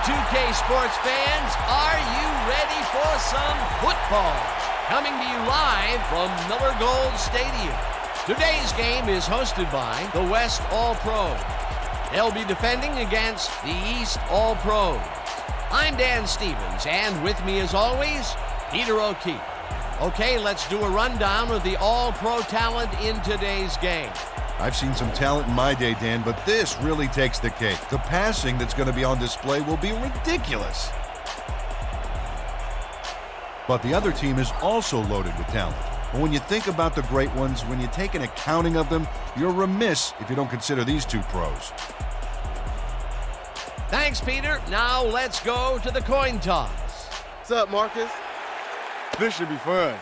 2K sports fans, are you ready for some football? Coming to you live from Miller Gold Stadium. Today's game is hosted by the West All-Pros. They'll be defending against the East All-Pros. I'm Dan Stevens, and with me as always, Peter O'Keefe. Okay, let's do a rundown of the All-Pro talent in today's game. I've seen some talent in my day, Dan, but this really takes the cake. The passing that's going to be on display will be ridiculous. But the other team is also loaded with talent. But when you think about the great ones, when you take an accounting of them, you're remiss if you don't consider these two pros. Thanks, Peter. Now let's go to the coin toss. What's up, Marcus? This should be fun.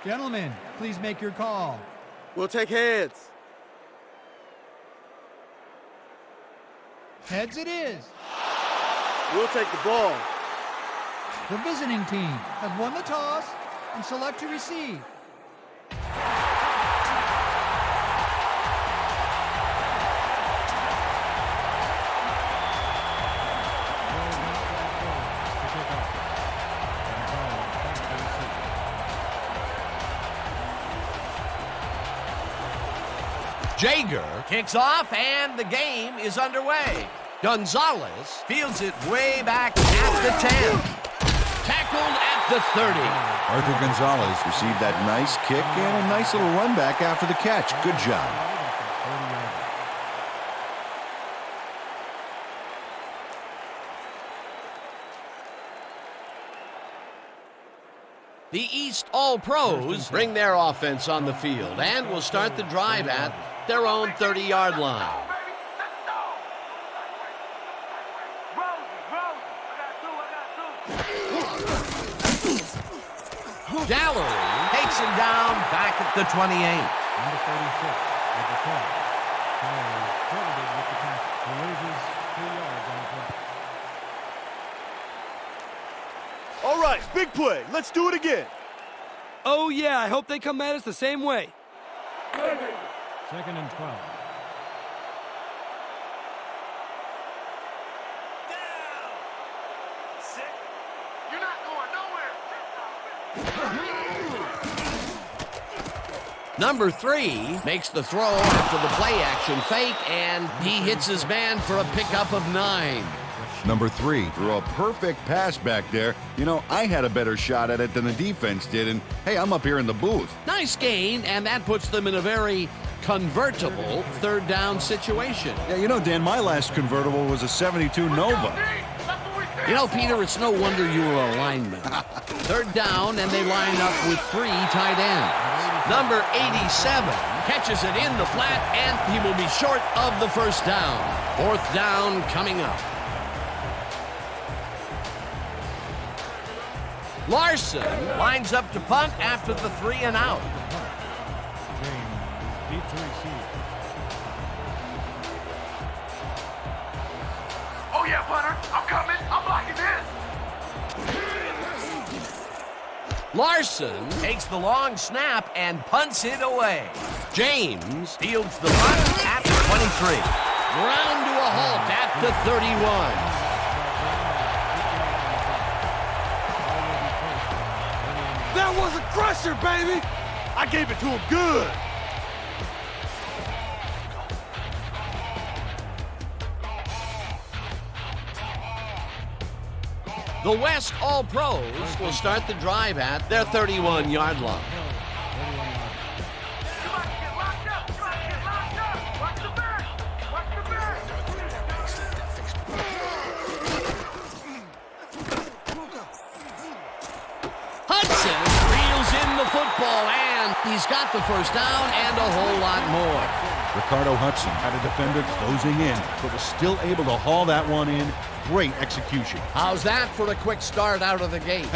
Gentlemen, please make your call. We'll take heads. Heads it is. We'll take the ball. The visiting team have won the toss and select to receive. Jaeger kicks off, and the game is underway. Gonzalez fields it way back at the 10. Tackled at the 30. Arthur Gonzalez received that nice kick and a nice little run back after the catch. Good job. The East All-Pros bring their offense on the field and will start the drive at their own 30-yard line. Gallery takes him down back at the 28. Number 36 with the play. Gallery credited with the tackle. He loses 3 yards on the play. All right, big play. Let's do it again. Oh, yeah, I hope they come at us the same way. 2nd and 12. Number 3 makes the throw after the play-action fake, and he hits his man for a pickup of 9. Number 3 threw a perfect pass back there. You know, I had a better shot at it than the defense did, and hey, I'm up here in the booth. Nice gain, and that puts them in a very convertible third down situation. Yeah, you know, Dan, my last convertible was a 72 Nova. You know, Peter, it's no wonder you were a lineman. Third down, and they line up with 3 tight ends. Number 87 catches it in the flat, and he will be short of the first down. 4th down coming up. Larson lines up to punt after the 3 and out. James deep to receive. Oh yeah, punter, I'm coming. I'm blocking this. Larson takes the long snap and punts it away. James fields the punt at the 23. Ground to a halt at the 31. That was a crusher, baby. I gave it to him good. The West All-Pros will start the drive at their 31-yard line. You about to get locked up. You about to get locked up. Watch the back. Watch the back. Hudson reels in the football, and he's got the first down and a whole lot more. Ricardo Hudson had a defender closing in, but was still able to haul that one in. Great execution. How's that for a quick start out of the gate?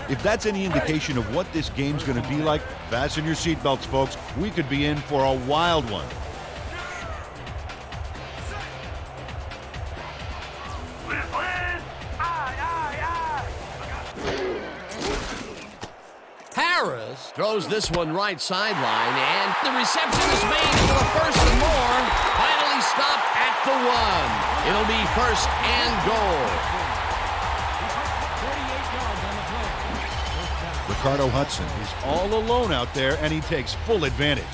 if that's any indication of what this game's going to be like, fasten your seatbelts, folks. We could be in for a wild one. Harris throws this one right sideline, and the reception is made for the first and more. Finally stop at the 1. It'll be first and goal. 48 yards on the play. First down. Ricardo Hudson is all alone out there, and he takes full advantage.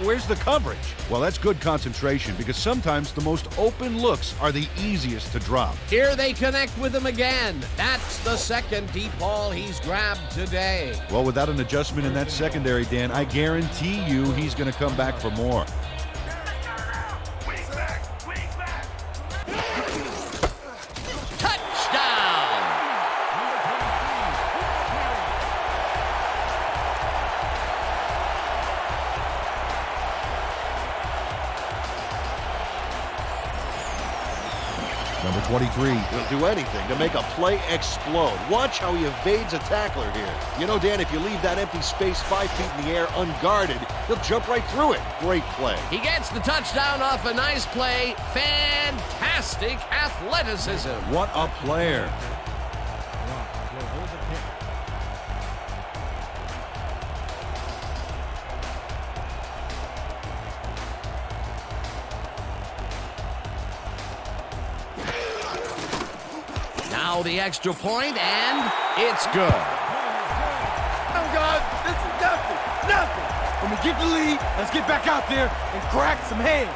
Where's the coverage? Well, that's good concentration, because sometimes the most open looks are the easiest to drop. Here they connect with him again. That's the second deep ball he's grabbed today. Well, without an adjustment in that secondary, Dan, I guarantee you he's going to come back for more. Touchdown! Number 23 will do anything to make a play explode. Watch how he evades a tackler here. You know, Dan, if you leave that empty space 5 feet in the air unguarded, he'll jump right through it. Great play. He gets the touchdown off a nice play. Fantastic athleticism. What a player. Will hold the pick. Now the extra point, and it's good. Oh, God, this is nothing. Nothing. When we get the lead, let's get back out there and crack some heads.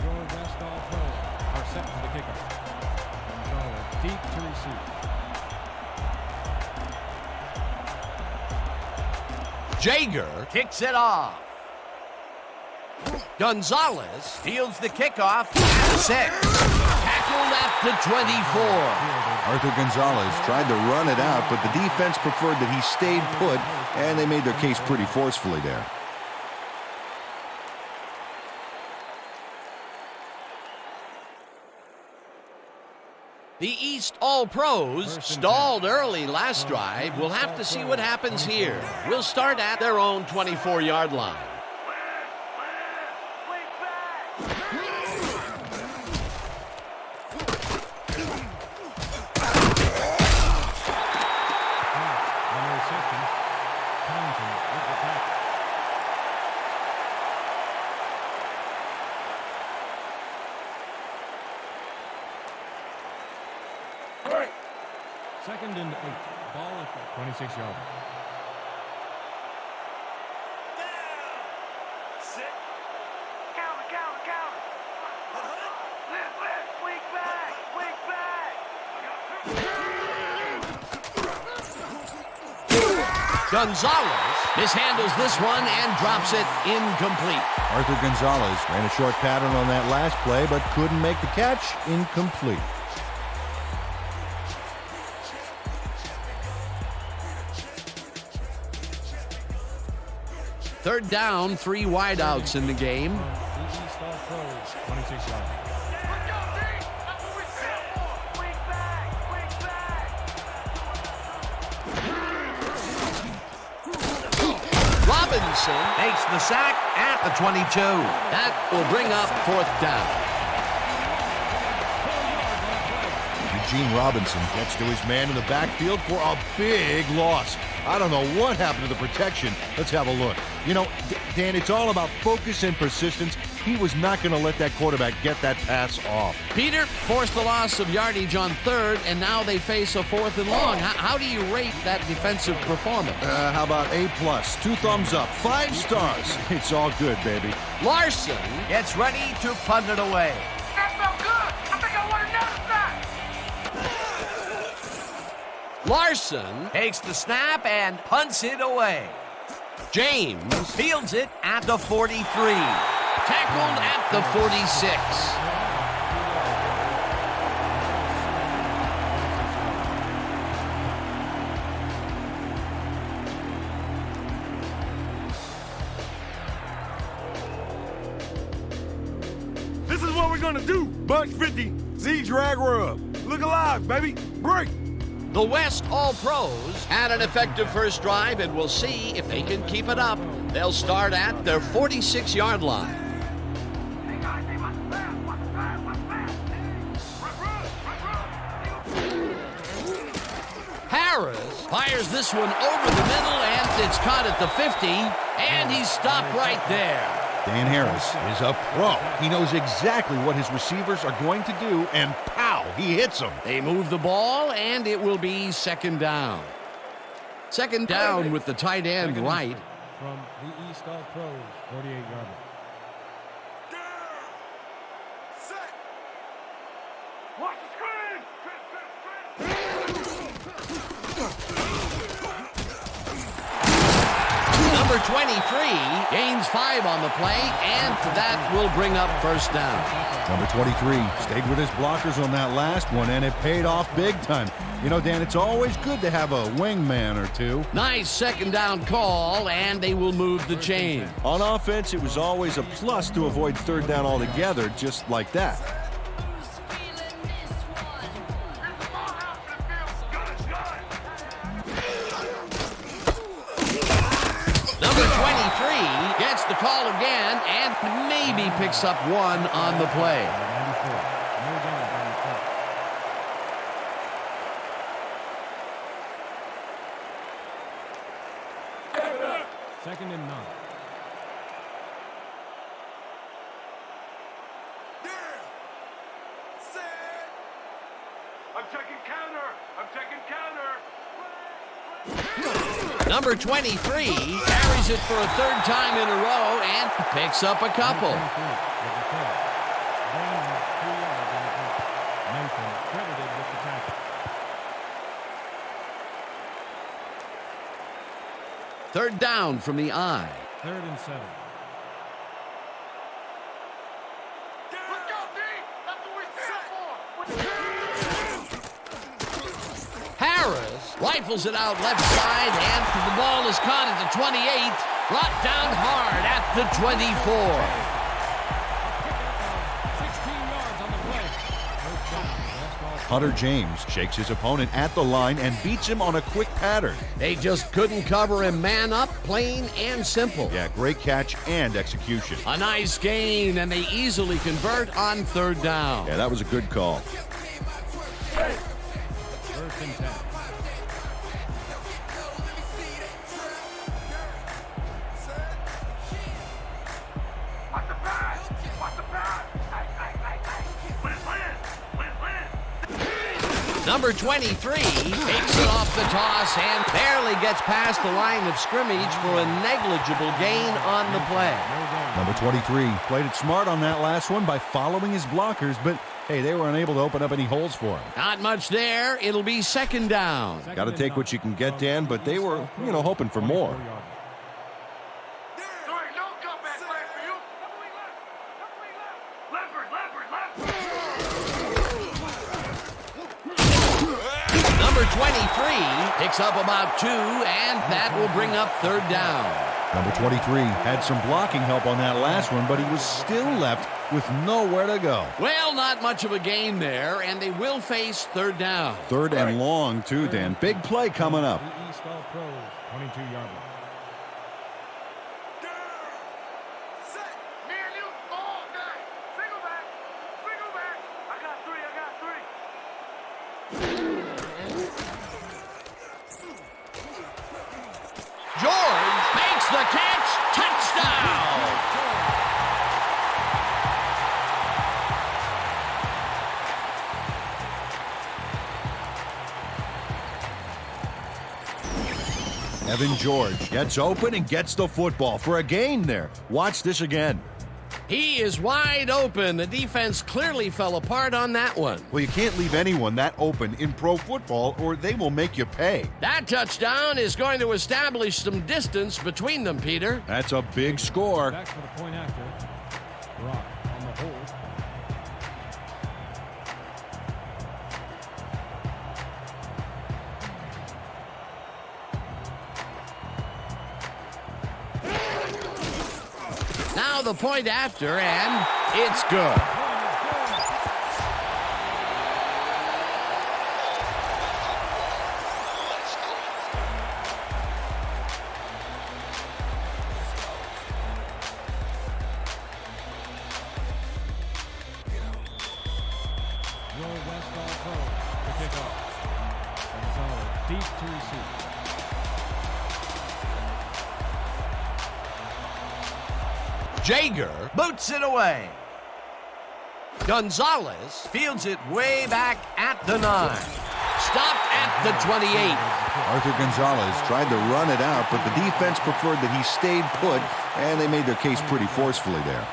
George ASFL are set for the kickoff. Gonzalez deep to receive. Jaeger kicks it off. Gonzalez fields the kickoff at 6. Tackled at the 24. Arthur Gonzalez tried to run it out, but the defense preferred that he stayed put, and they made their case pretty forcefully there. The East All-Pros stalled early last drive. We'll have to see what happens here. We'll start at their own 24-yard line. On the reception, Townsend with the tackle. Second and 8. Ball at the 26-yard line. Gonzalez mishandles this one and drops it incomplete. Arthur Gonzalez ran a short pattern on that last play, but couldn't make the catch. Incomplete. Third down, 3 wideouts in the game. The East All-Pros, 26 yards. Robinson makes the sack at the 22. That will bring up 4th down. Eugene Robinson gets to his man in the backfield for a big loss. I don't know what happened to the protection. Let's have a look. You know, Dan, it's all about focus and persistence. He was not going to let that quarterback get that pass off. Peter forced the loss of yardage on 3rd, and now they face a 4th and long. How do you rate that defensive performance? How about A+, 2 thumbs up, 5 stars. It's all good, baby. Larson gets ready to punt it away. That felt good. I think I want another shot. Larson takes the snap and punts it away. James fields it at the 43. Tackled at the 46. This is what we're gonna do. Buck 50, Z-drag rub. Look alive, baby. Break. The West All-Pros had an effective first drive, and we'll see if they can keep it up. They'll start at their 46-yard line. Hey guys, hey, what's the plan? What's the plan? What's the plan? Run, run, run, run. Fires this one over the middle, and it's caught at the 50, and he's stopped right there. Dan Harris is a pro. He knows exactly what his receivers are going to do, and pow, he hits them. They move the ball, and it will be second down. Second down with the tight end right. From the East All Pros, 48-yarder. Watch the screen! Number 23 gains 5 on the play, and that will bring up first down. Number 23 stayed with his blockers on that last one, and it paid off big time. You know, Dan, it's always good to have a wingman or two. Nice second down call, and they will move the chain. On offense, it was always a plus to avoid third down altogether, just like that. Number 23 gets the call again and maybe picks up 1 on the play. 94. No downs on the play. Second and 9. I'm taking counter! I'm taking counter! Number 23 carries it for a 3rd time in a row and picks up a couple. With the catch. Down 2 yards on the play. Nathan credited with the tackle. 3rd down from the eye. 3rd and 7. Let's go, D! That's what we're here for! Harris rifles it out left side, and the ball is caught at the 28, brought down hard at the 24. 16 yards on the play. First down. Best ball. Hunter James shakes his opponent at the line and beats him on a quick pattern. They just couldn't cover him man up, plain and simple. Yeah, great catch and execution. A nice gain, and they easily convert on 3rd down. Yeah, that was a good call. First and 10. Watch the pass! Watch the pass! Hey! Win it! Number 23 takes it off the toss and barely gets past the line of scrimmage for a negligible gain on the play. Number 23 played it smart on that last one by following his blockers, but hey, they were unable to open up any holes for him. Not much there. It'll be second down. Got to take what you can get, Dan, but they were, hoping for more. There ain't no comeback plan for you! Leopard! Number 23 picks up about 2, and that will bring up 3rd down. Number 23 had some blocking help on that last one, but he was still left with nowhere to go. Well, not much of a gain there, and they will face 3rd down. 3rd and long, too, Dan. Big play coming up. The East All Pros, 22-yarder. Me and you all day! Single back! I got 3! George makes the catch. Touchdown! Evan George gets open and gets the football for a gain there. Watch this again. He is wide open. The defense clearly fell apart on that one. Well, you can't leave anyone that open in pro football or they will make you pay. That touchdown is going to establish some distance between them, Peter. That's a big score. Back for the point after. Rock on the hold. Now the point after, and it's good. Will West All Pro to kick off. Gonzalez deep to receive. Jaeger boots it away. Gonzalez fields it way back at the 9. Stopped at the 28. Arthur Gonzalez tried to run it out, but the defense preferred that he stayed put, and they made their case pretty forcefully there.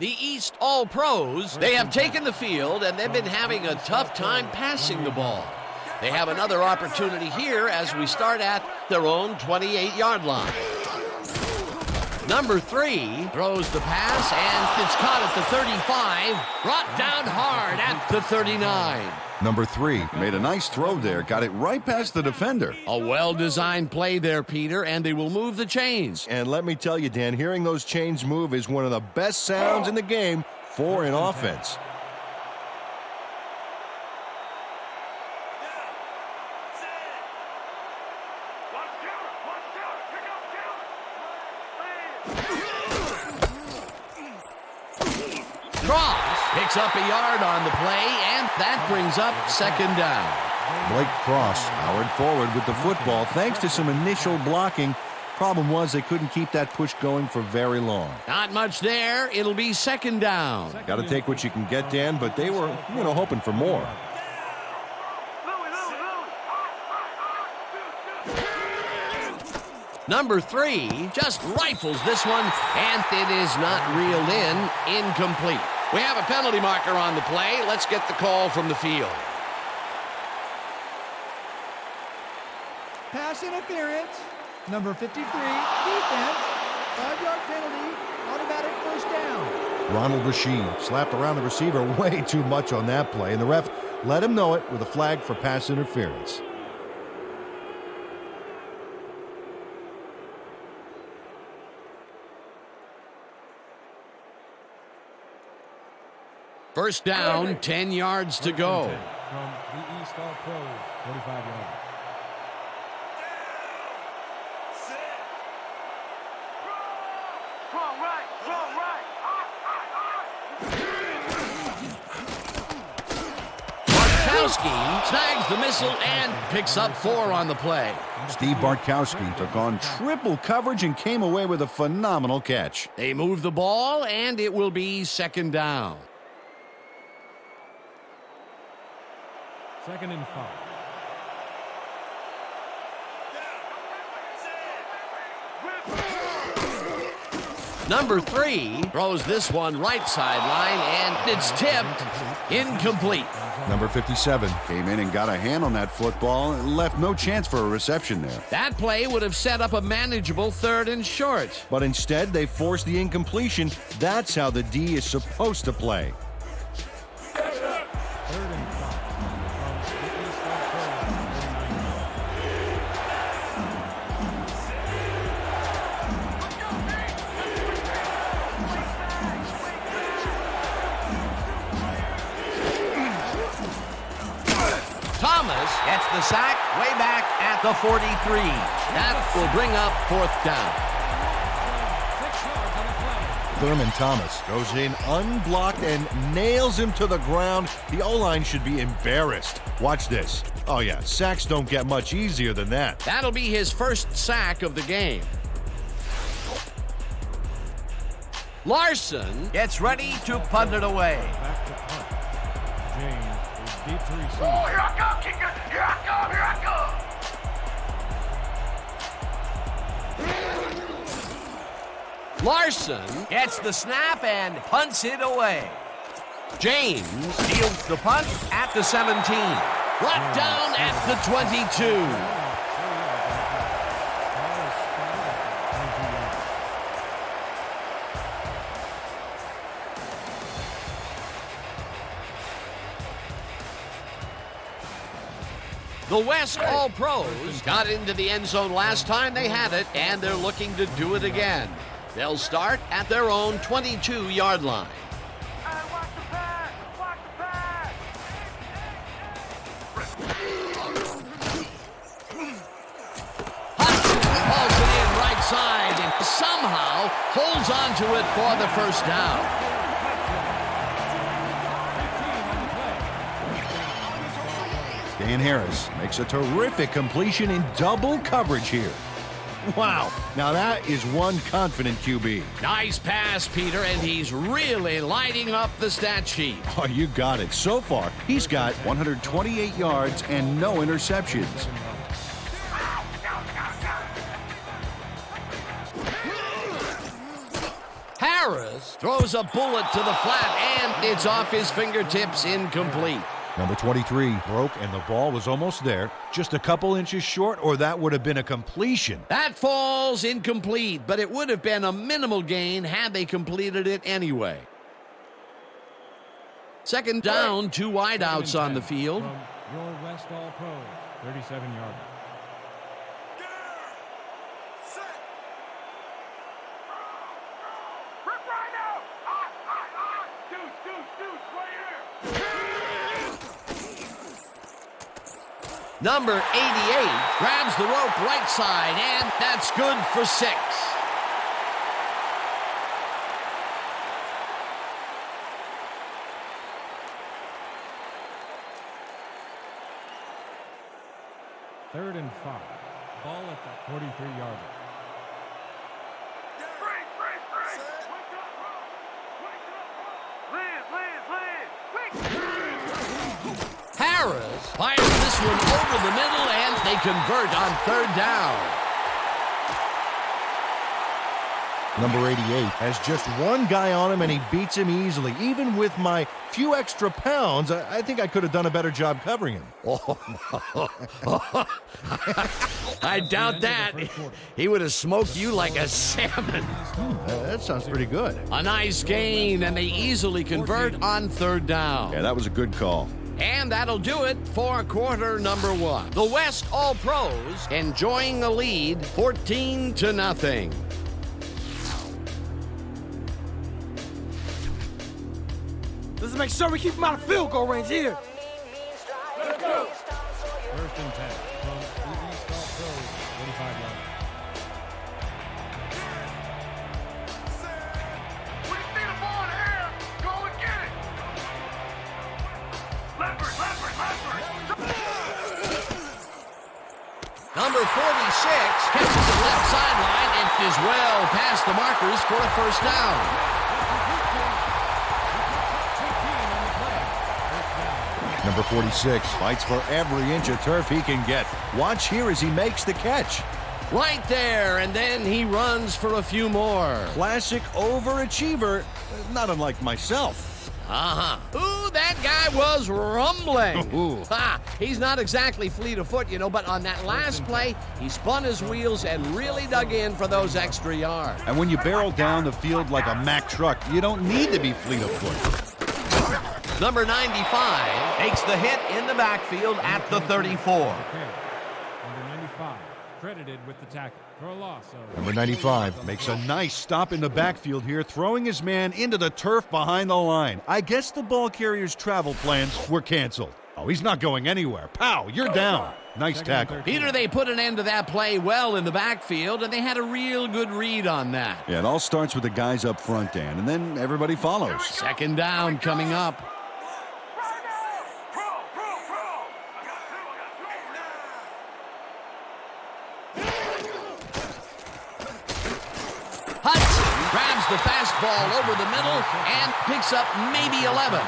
The East All-Pros, they have taken the field, and they've been having a tough time passing the ball. They have another opportunity here as we start at their own 28-yard line. Number 3 throws the pass, and it's caught at the 35, brought down hard at the 39. Number 3 made a nice throw there, got it right past the defender. A well-designed play there, Peter, and they will move the chains. And let me tell you, Dan, hearing those chains move is one of the best sounds in the game for an offense. Cross picks up a yard on the play, and that brings up second down. Blake Cross powered forward with the football thanks to some initial blocking. Problem was they couldn't keep that push going for very long. Not much there. It'll be second down. Got to take what you can get, Dan, but they were, hoping for more. Number 3 just rifles this one, and it is not reeled in. Incomplete. We have a penalty marker on the play. Let's get the call from the field. Pass interference. Number 53, defense. 5-yard penalty. Automatic first down. Ronald Rashid slapped around the receiver way too much on that play, and the ref let him know it with a flag for pass interference. First down, 10 yards to go. From the East All-Pros, 45 yards. Bartkowski snags the missile and picks up 4 on the play. Steve Bartkowski took on triple coverage and came away with a phenomenal catch. They move the ball, and it will be second down. Second and 5. Number 3 throws this one right sideline, and it's tipped. Incomplete. Number 57 came in and got a hand on that football and left no chance for a reception there. That play would have set up a manageable 3rd and short. But instead, they forced the incompletion. That's how the D is supposed to play. 3rd and 5. From the East All-Pros, 39 yards. Thomas gets the sack way back at the 43. That will bring up 4th down. 6 yards on the play. Thurman Thomas goes in unblocked and nails him to the ground. The O-line should be embarrassed. Watch this. Oh yeah, sacks don't get much easier than that. That'll be his first sack of the game. Larson gets ready to punt it away. Back to punt. James is deep to receive. Oh, here I come, kicker! Here I come! Here I come! Larson gets the snap and punts it away. James fields the punt at the 17. Brought down at the 22. The West All-Pros got into the end zone last time they had it, and they're looking to do it again. They'll start at their own 22-yard line. Hey, watch the pass! Watch the pass! Hudson hauls it in right side and somehow holds on to it for the first down. Dan Harris makes a terrific completion in double coverage here. Wow, now that is one confident QB. Nice pass, Peter, and he's really lighting up the stat sheet. Oh, you got it. So far, he's got 128 yards and no interceptions. Harris throws a bullet to the flat, and it's off his fingertips, incomplete. Number 23 broke, and the ball was almost there. Just a couple inches short, or that would have been a completion. That falls incomplete, but it would have been a minimal gain had they completed it anyway. Second down, 2 wideouts on the field. From your West All-Pros, 37-yarder. Number 88 grabs the rope right side, and that's good for 6. Third and 5. Ball at the 43-yarder. Harris fires this one over the middle, and they convert on 3rd down. Number 88 has just one guy on him, and he beats him easily. Even with my few extra pounds, I think I could have done a better job covering him. I doubt that. He would have smoked you like a salmon. That sounds pretty good. A nice gain, and they easily convert on 3rd down. Yeah, that was a good call. And that'll do it for quarter number 1. The West All-Pros enjoying a lead, 14-0. Let's make sure we keep him out of field goal range here. Let's go. First and 10 from the East All-Pros, 45-yarder. When you see the ball in the air, go and get it. Leopard. Number 46 catches the left sideline and is well past the markers for a 1st down. Number 46 fights for every inch of turf he can get. Watch here as he makes the catch. Right there, and then he runs for a few more. Classic overachiever, not unlike myself. Ooh, that guy was rumbling. Ooh. He's not exactly fleet of foot, but on that last play, he spun his wheels and really dug in for those extra yards. And when you barrel down the field like a Mack truck, you don't need to be fleet of foot. Number 95 takes the hit in the backfield at the 34. Number 95, credited with the tackle for a loss of... Number 95 makes a nice stop in the backfield here, throwing his man into the turf behind the line. I guess the ball carrier's travel plans were canceled. Oh, he's not going anywhere. Pow, you're down. Nice tackle. Peter, they put an end to that play well in the backfield, and they had a real good read on that. Yeah, it all starts with the guys up front, Dan, and then everybody follows. 2nd down coming up. Hudson grabs the fastball over the middle and picks up maybe 11.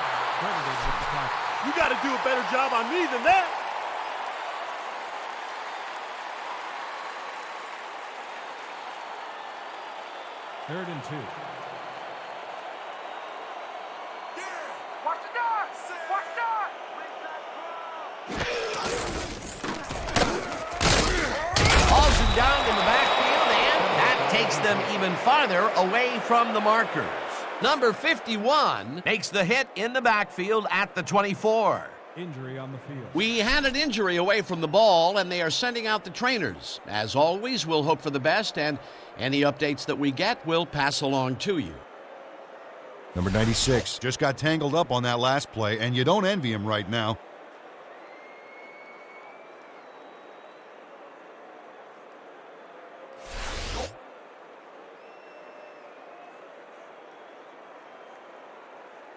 You got to do a better job on me than that. Third and 2. Watch the dog. Watch the dog. Hauls him down in the backfield, and that takes them even farther away from the markers. Number 51 makes the hit in the backfield at the 24. Injury on the field. We had an injury away from the ball, and they are sending out the trainers. As always, we'll hope for the best, and any updates that we get, we'll pass along to you. Number 96 just got tangled up on that last play, and you don't envy him right now.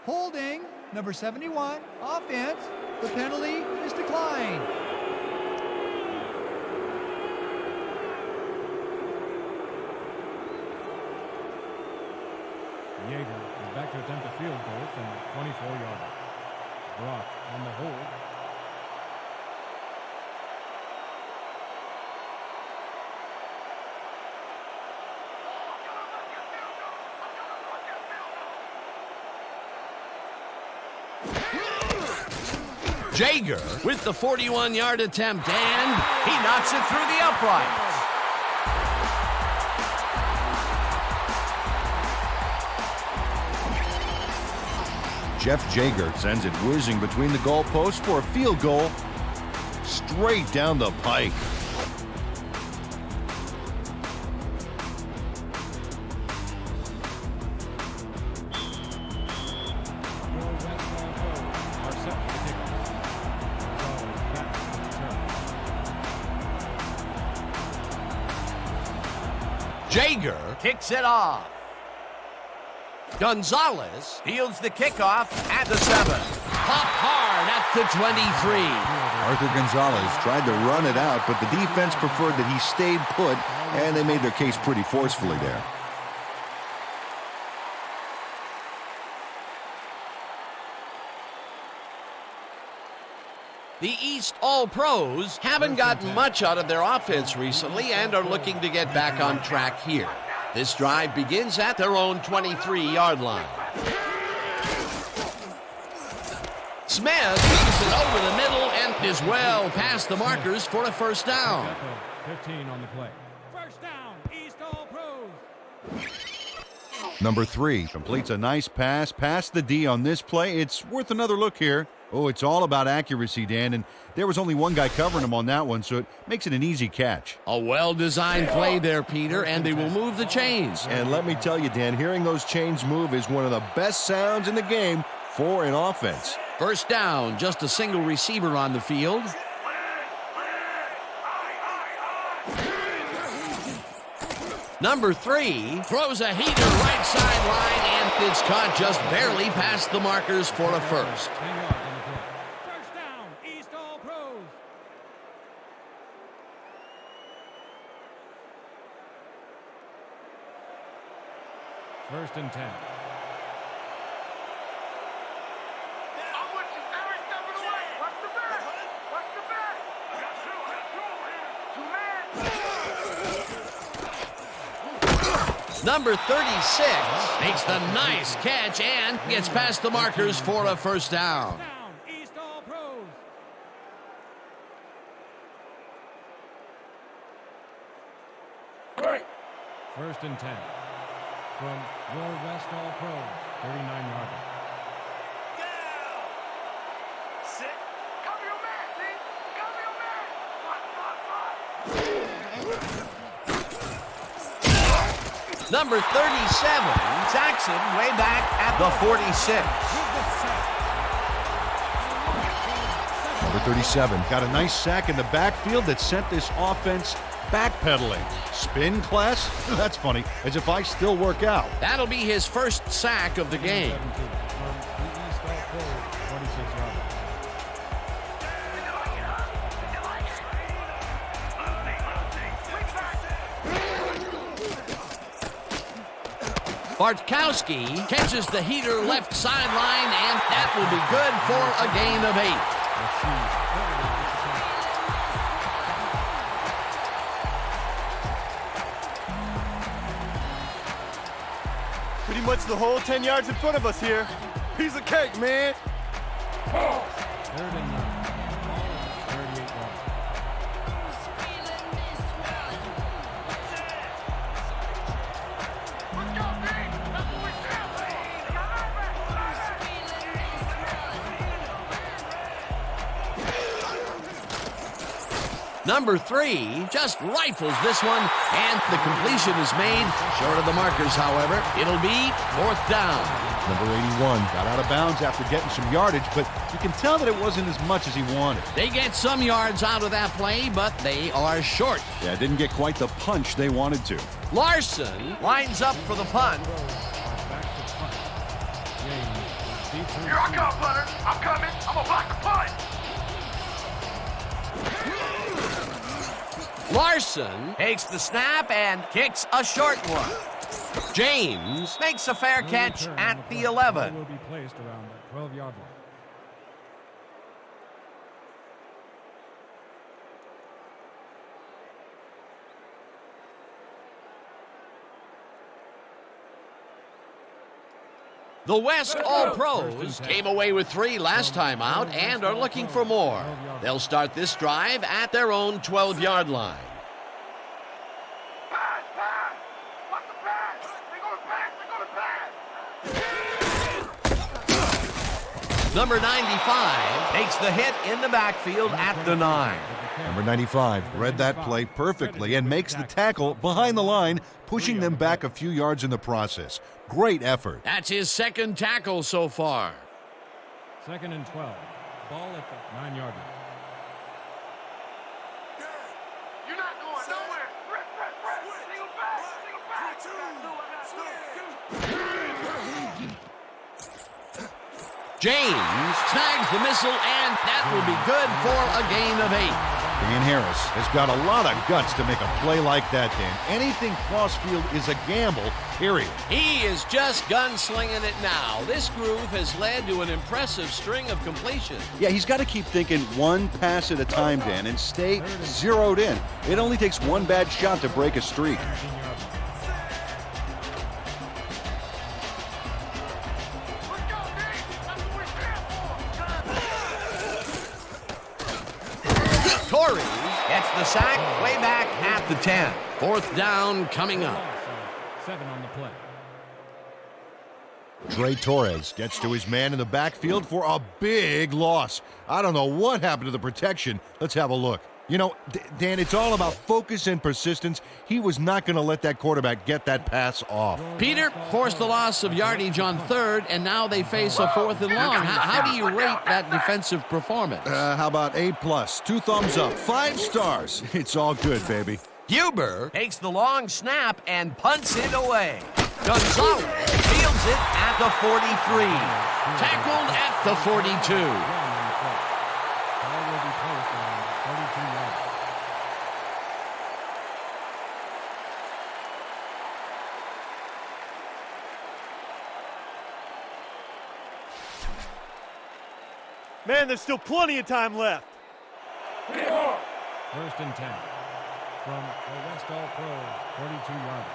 Hold holding. Number 71, offense. The penalty is declined. Yeager is back to attempt a field goal from the 24-yard line. Brock on the hold. Jaeger with the 41-yard attempt, and he knocks it through the uprights. Jeff Jaeger sends it whizzing between the goalposts for a field goal straight down the pike. Jaeger kicks it off. Gonzalez fields the kickoff at the 7. Pop hard at the 23. Arthur Gonzalez tried to run it out, but the defense preferred that he stayed put, and they made their case pretty forcefully there. The East All-Pros haven't gotten much out of their offense recently and are looking to get back on track here. This drive begins at their own 23-yard line. Smith leaves it over the middle and is well past the markers for a first down. 15 on the play. First down, East All-Pros. Number 3 completes a nice pass past the D on this play. It's worth another look here. Oh, it's all about accuracy, Dan, and there was only one guy covering him on that one, so it makes it an easy catch. A well-designed play there, Peter, and they will move the chains. And let me tell you, Dan, hearing those chains move is one of the best sounds in the game for an offense. First down, just a single receiver on the field. Number 3 throws a heater right sideline, and it's caught just barely past the markers for a first. First down, East All-Pros. First and 10. I'm with you every step of the way. Watch the back. Watch the back. Number 36 makes the nice catch and gets past the markers for a first down. East All-Pros. First and 10 from your West All-Pros, 39-yarder. Cover your man, see? Cover your man. Number 37 sacks him way back at the 46. Number 37 got a nice sack in the backfield that sent this offense backpedaling. Spin class? That's funny, as if I still work out. That'll be his first sack of the game. From the East All-Pros, 26-yarder. Bartkowski catches the heater left sideline, and that will be good for a gain of 8. Pretty much the whole 10 yards in front of us here. Piece of cake, man. Third and 9. 38 yards. Let's go, B. That's what we said. Number 3 just rifles this one, and the completion is made. Short of the markers, however. It'll be fourth down. Number 81 got out of bounds after getting some yardage, but you can tell that it wasn't as much as he wanted. They get some yards out of that play, but they are short. Yeah, didn't get quite the punch they wanted to. Larson lines up for the punt. Back to punt. James deep Here I come, punter. I'm coming. I'm gonna block the punt. Larson takes the snap and kicks a short one. James makes a fair catch at the 11. Will be placed around the 12-yard line. The West All-Pros came away with 3 last time out and are looking for more. They'll start this drive at their own 12-yard line. Pass, pass. Watch the pass. They're gonna pass. They're gonna pass. Number 95 takes the hit in the backfield at the 9. Number 95 read that play perfectly and makes the tackle behind the line, pushing them back a few yards in the process. Great effort. That's his second tackle so far. 2nd and 12. Ball at the 9-yard line. You're not going nowhere. Press. Single back. James snags the missile, and that will be good for a gain of 8. Dan Harris has got a lot of guts to make a play like that, Dan. Anything cross-field is a gamble, period. He is just gunslinging it now. This groove has led to an impressive string of completions. Yeah, he's got to keep thinking one pass at a time, Dan, and stay zeroed in. It only takes one bad shot to break a streak. 13-yard line. Let's go, D. That's what we're here for. Torrey gets the sack way back at the 10. 4th down coming up. 7 on the play. Trey Torres gets to his man in the backfield for a big loss. I don't know what happened to the protection. Let's have a look. You know, Dan, it's all about focus and persistence. He was not going to let that quarterback get that pass off. Peter forced the loss of yardage on 3rd, and now they face a 4th and long. How do you rate that defensive performance? How about A+, 2 thumbs up, 5 stars. It's all good, baby. Huber takes the long snap and punts it away. Gonzalez fields it at the 43. Tackled at the 42. Ball will be placed around the 32-yard line. Man, there's still plenty of time left. 1st and 10. From the West All-Pros 42-yard line.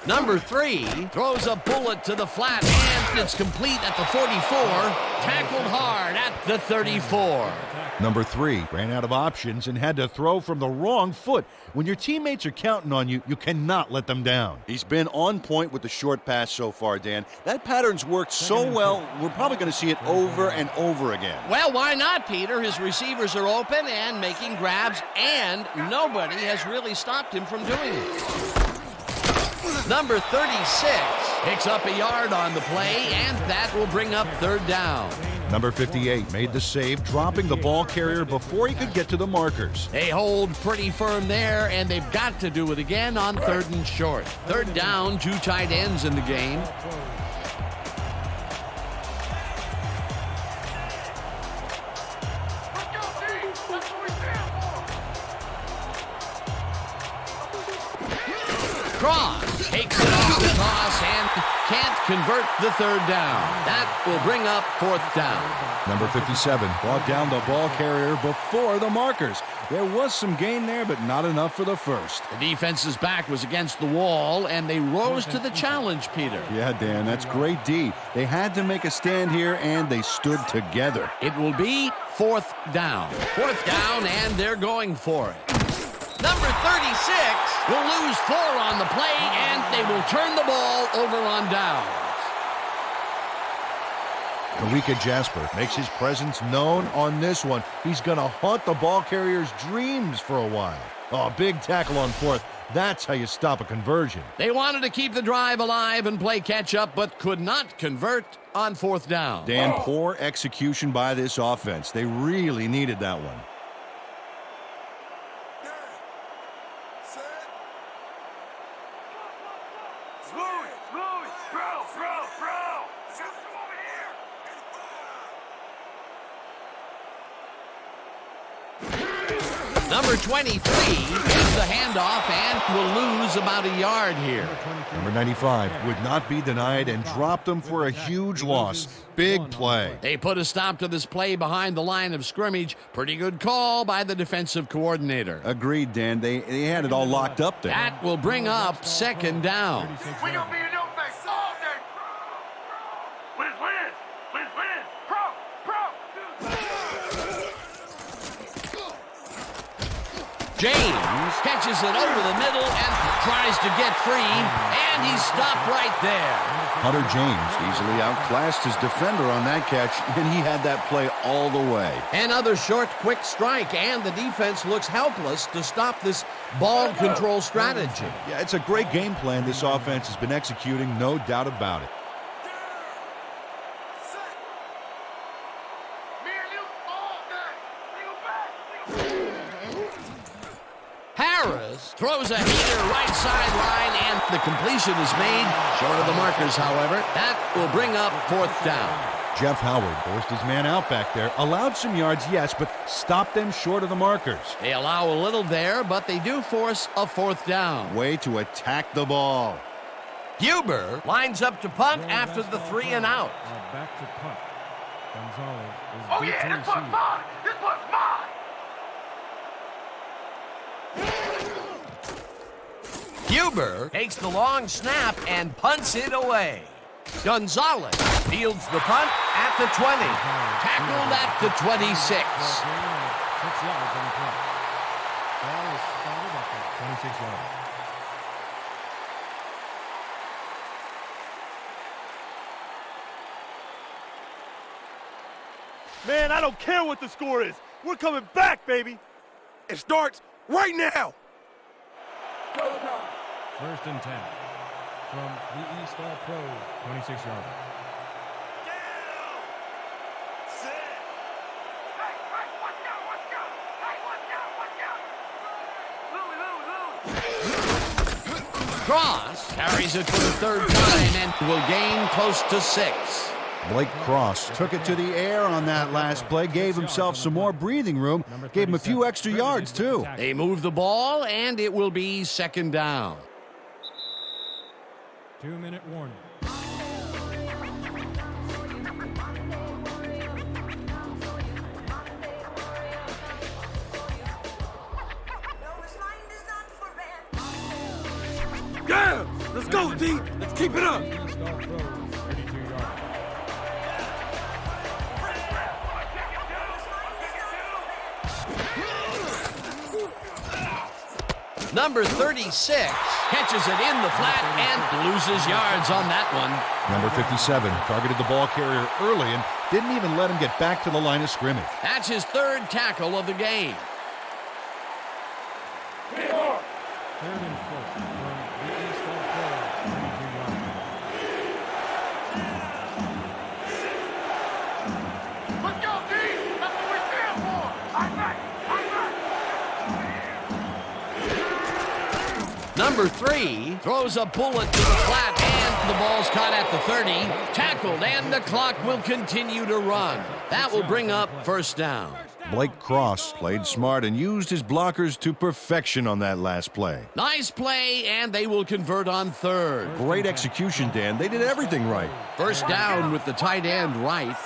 Number 3 throws a bullet to the flat, and it's complete at the 44. Tackled hard at the 34. Number 3 ran out of options and had to throw from the wrong foot. When your teammates are counting on you, you cannot let them down. He's been on point with the short pass so far, Dan. That pattern's worked so well, we're probably going to see it over and over again. Well, why not, Peter? His receivers are open and making grabs, and nobody has really stopped him from doing it. Number 36 picks up a yard on the play, and that will bring up 3rd down. Number 58 made the save, dropping the ball carrier before he could get to the markers. They hold pretty firm there, and they've got to do it again on 3rd and short. 3rd down, 2 tight ends in the game. Let's go, D. That's what we're here for. Cross takes it off the toss and can't convert the 3rd down. That will bring up 4th down. Number 57 brought down the ball carrier before the markers. There was some gain there, but not enough for the first. The defense's back was against the wall, and they rose to the challenge, Peter. Yeah, Dan, that's great D. They had to make a stand here, and they stood together. It will be 4th down. 4th down, and they're going for it. Number 36 will lose 4 on the play, and they will turn the ball over on downs. Karika Jasper makes his presence known on this one. He's going to haunt the ball carrier's dreams for a while. Oh, big tackle on 4th. That's how you stop a conversion. They wanted to keep the drive alive and play catch-up, but could not convert on 4th down. Dan, poor execution by this offense. They really needed that one. Louis, bro. Come over here. Number 23 takes the handoff and will lose about a yard here. Number 95 would not be denied and dropped him for a huge loss. Big play. They put a stop to this play behind the line of scrimmage. Pretty good call by the defensive coordinator. Agreed, Dan. They had it all locked up there. That will bring up second down. We gonna be in your face all day. Wins. James catches it over the middle and tries to get free, and he's stopped right there. Hunter James easily outclassed his defender on that catch, and he had that play all the way. Another short, quick strike, and the defense looks helpless to stop this ball control strategy. Yeah, it's a great game plan this offense has been executing, no doubt about it. Me and you all day. Single back. Harris throws a heater right sideline, and the completion is made. Short of the markers, however. That will bring up fourth down. Jeff Howard forced his man out back there, allowed some yards, yes, but stopped them short of the markers. They allow a little there, but they do force a fourth down. Way to attack the ball. Huber lines up to punt after the 3 and out. Back to punt. Gonzalez is Oh deep yeah, to this one's receive. mine. This one's mine. Huber takes the long snap and punts it away. Gonzalez fields the punt at the 20. Tackled at the 26. 6 yards on the play. Ball is spotted at the 26 yards. Man, I don't care what the score is. We're coming back, baby. It starts right now. First and 10 from the East All-Pros, 26 yards. Hey, watch out. Hey, watch out. Louis. Cross carries it for the third time and will gain close to 6. Blake Cross took it to the air on that last play, gave himself some more breathing room, gave him a few extra yards, too. They move the ball, and it will be second down. 2-minute warning. Yeah, let's go, D. Let's keep it up. East All-Pros, 32 yards. Number 36 catches it in the flat and loses yards on that one. Number 57 targeted the ball carrier early and didn't even let him get back to the line of scrimmage. That's his third tackle of the game. 3rd and 4 from the East All-Pros, 32 yards. Let's go, D. That's what we're stand for. I'm right. Number 3 throws a bullet to the flat, and the ball's caught at the 30. Tackled, and the clock will continue to run. That will bring up first down. Blake Cross played smart and used his blockers to perfection on that last play. Nice play, and they will convert on third. Great execution, Dan. They did everything right. First down with the tight end right.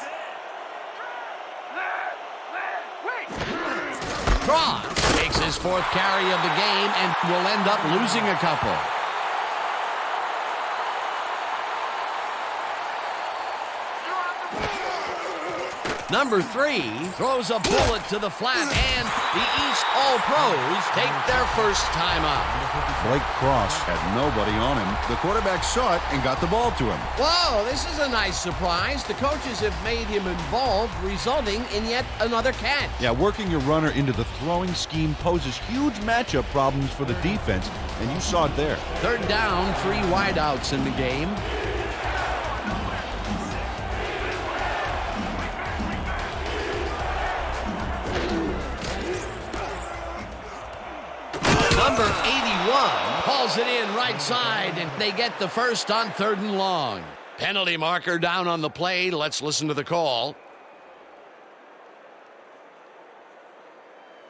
Cross takes his fourth carry of the game and will end up losing a couple. Number 3 throws a bullet to the flat, and the East All-Pros take their first time out. Blake Cross had nobody on him. The quarterback saw it and got the ball to him. Whoa, this is a nice surprise. The coaches have made him involved, resulting in yet another catch. Yeah, working your runner into the throwing scheme poses huge matchup problems for the defense, and you saw it there. Third down, 3 wideouts in the game. Number 81 hauls it in right side, and they get the first on 3rd and long. Penalty marker down on the play. Let's listen to the call.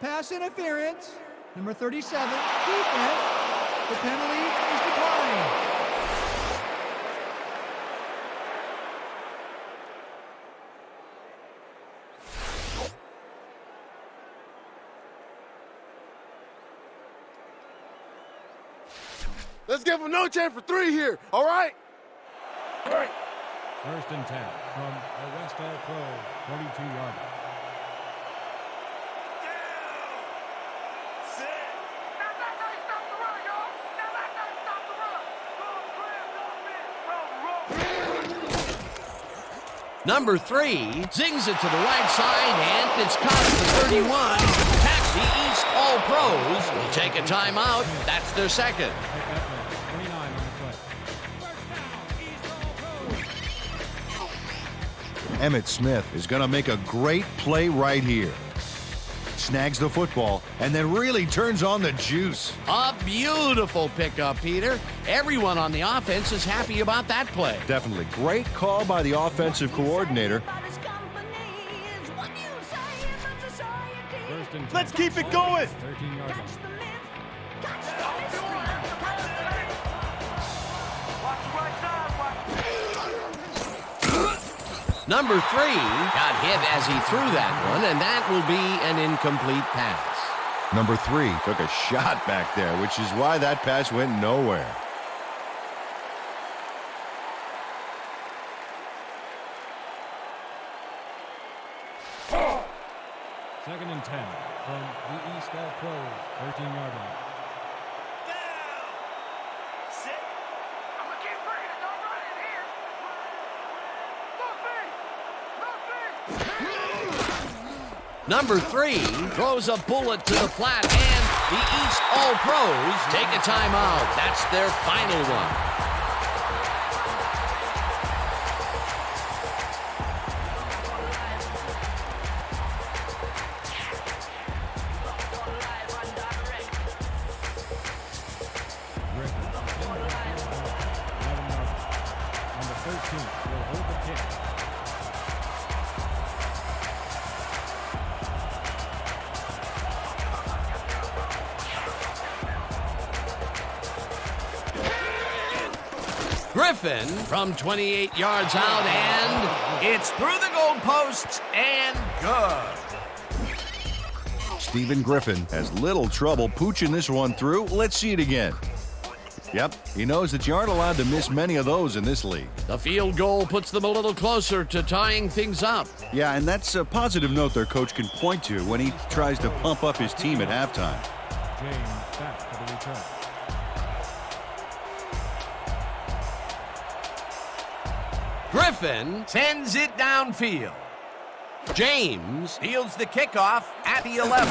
Pass interference. Number 37, defense. The penalty is declined. Let's give him no chance for 3 here, all right? All right. 1st and 10 from the West All-Pro 42-yard line. Number 3 zings it to the right side, and it's caught at the 31. Attack the East All-Pros will take a timeout. That's their second. 29 on the play. Emmitt Smith is going to make a great play right here. Snags the football and then really turns on the juice. A beautiful pickup, Peter. Everyone on the offense is happy about that play. Definitely. Great call by the offensive coordinator. Let's keep it going. 13-yard line. Number 3 got hit as he threw that one, and that will be an incomplete pass. Number 3 took a shot back there, which is why that pass went nowhere. Second and 10 from the East All-Pros 13-yard line. Number 3 throws a bullet to the flat, and the East All-Pros take a timeout. That's their final one. Number 13 will hold the kick. Griffin from 28 yards out, and it's through the goalposts and good. Stephen Griffin has little trouble pooching this one through. Let's see it again. Yep, he knows that you aren't allowed to miss many of those in this league. The field goal puts them a little closer to tying things up. Yeah, and that's a positive note their coach can point to when he tries to pump up his team at halftime. James back for the return. Griffin sends it downfield. James fields the kickoff at the 11.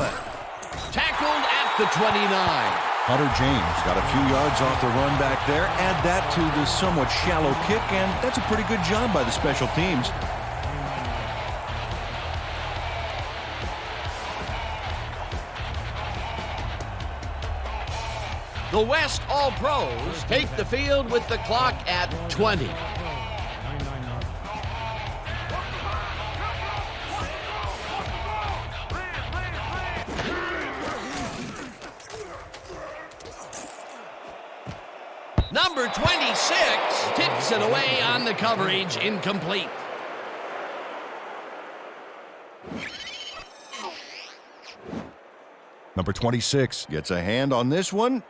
Tackled at the 29. Hunter James got a few yards off the run back there. Add that to the somewhat shallow kick, and that's a pretty good job by the special teams. The West All-Pros take the field with the clock at 20. Number 26 tips it away on the coverage, incomplete. Number 26 gets a hand on this one.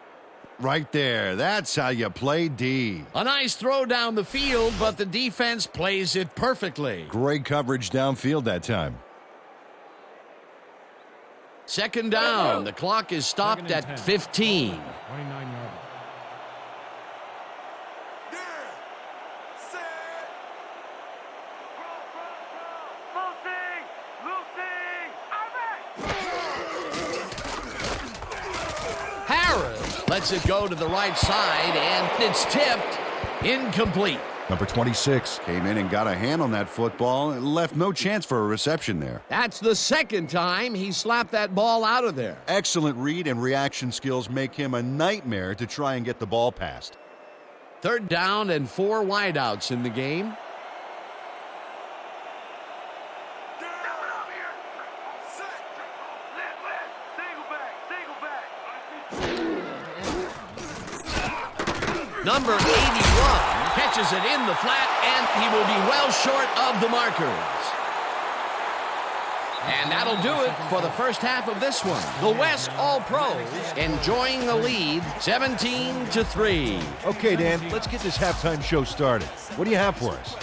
Right there. That's how you play D. A nice throw down the field, but the defense plays it perfectly. Great coverage downfield that time. Second down. The clock is stopped at 15. 29 yards. Lets it go to the right side, and it's tipped incomplete. Number 26 came in and got a hand on that football and left no chance for a reception there. That's the second time he slapped that ball out of there. Excellent read and reaction skills make him a nightmare to try and get the ball past. 3rd down and 4 wideouts in the game. Coming up here. Set. Let. Single back. Number 81 catches it in the flat, and he will be well short of the markers. And that'll do it for the first half of this one. The West All-Pros enjoying the lead 17-3. Okay, Dan, let's get this halftime show started. What do you have for us?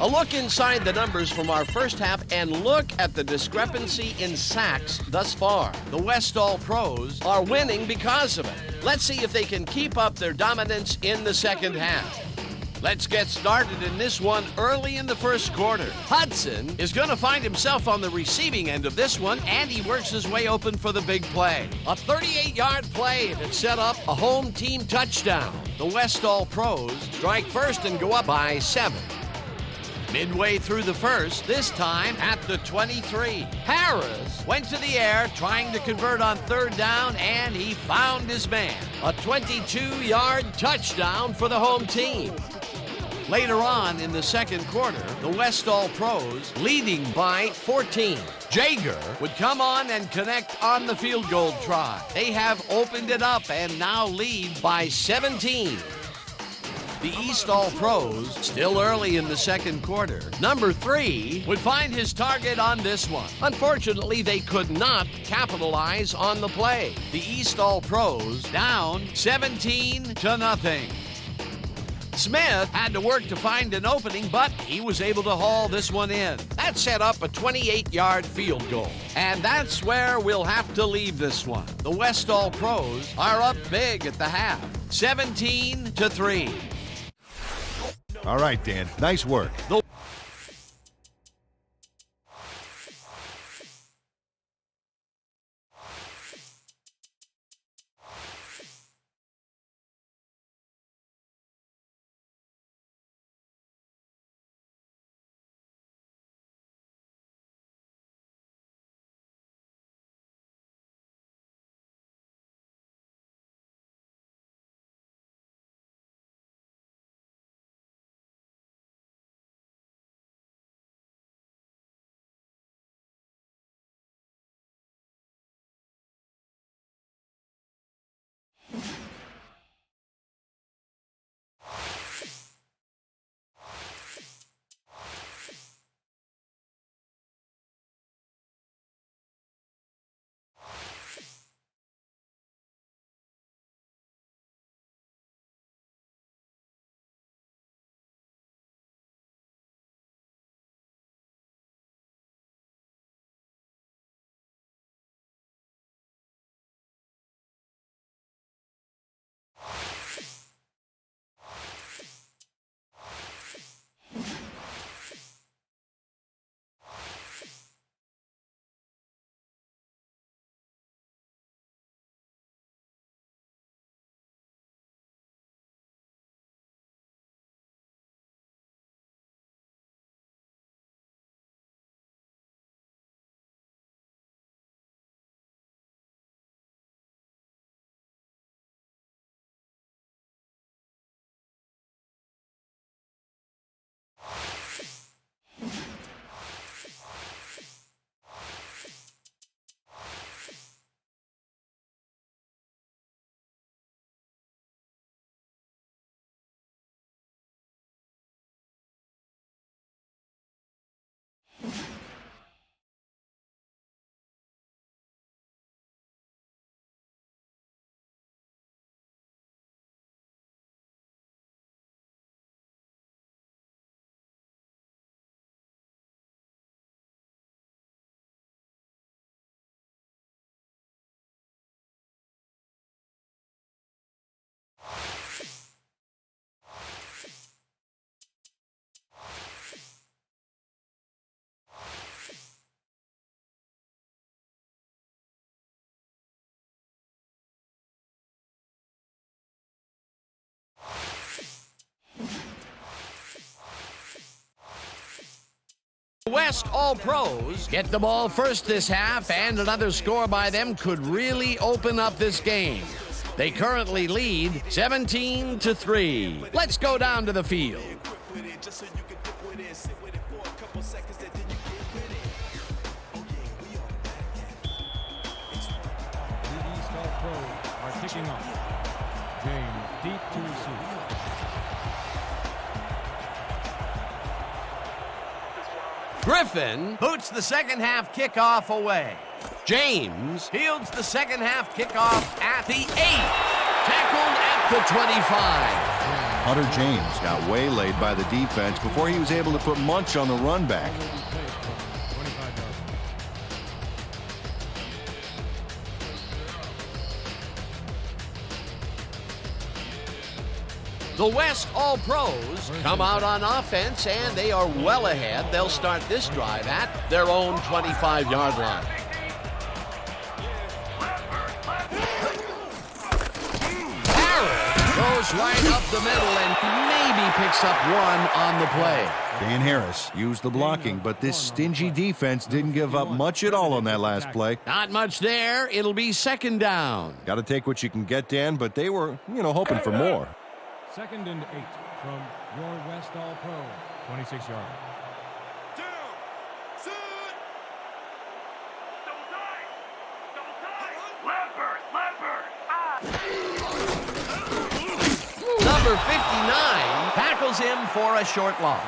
A look inside the numbers from our first half, and look at the discrepancy in sacks thus far. The West All-Pros are winning because of it. Let's see if they can keep up their dominance in the second half. Let's get started in this one early in the first quarter. Hudson is going to find himself on the receiving end of this one, and he works his way open for the big play. A 38-yard play that set up a home team touchdown. The West All-Pros strike first and go up by 7. Midway through the first, this time at the 23. Harris went to the air trying to convert on 3rd down, and he found his man. A 22-yard touchdown for the home team. Later on in the second quarter, the West All-Pros leading by 14. Jager would come on and connect on the field goal try. They have opened it up and now lead by 17. The East All-Pros still early in the second quarter. Number 3 would find his target on this one. Unfortunately, they could not capitalize on the play. The East All-Pros down 17-0. Smith had to work to find an opening, but he was able to haul this one in. That set up a 28-yard field goal. And that's where we'll have to leave this one. The West All-Pros are up big at the half, 17-3. All right, Dan. Nice work. West All-Pros get the ball first this half, and another score by them could really open up this game. They currently lead 17-3. Let's go down to the field. Are kicking off. James deep to receive. Griffin boots the second half kickoff away. James fields the second half kickoff at the 8. Tackled at the 25. Hunter James got waylaid by the defense before he was able to put Munch on the run back. 25 yards. The West All-Pros come out on offense, and they are well ahead. They'll start this drive at their own 25-yard line. Harris goes right up the middle and maybe picks up one on the play. Dan Harris used the blocking, but this stingy defense didn't give up much at all on that last play. Not much there. It'll be second down. Got to take what you can get, Dan, but they were, hoping for more. 2nd and 8 from your West All-Pro. 26 yards. Number 59 tackles him for a short loss.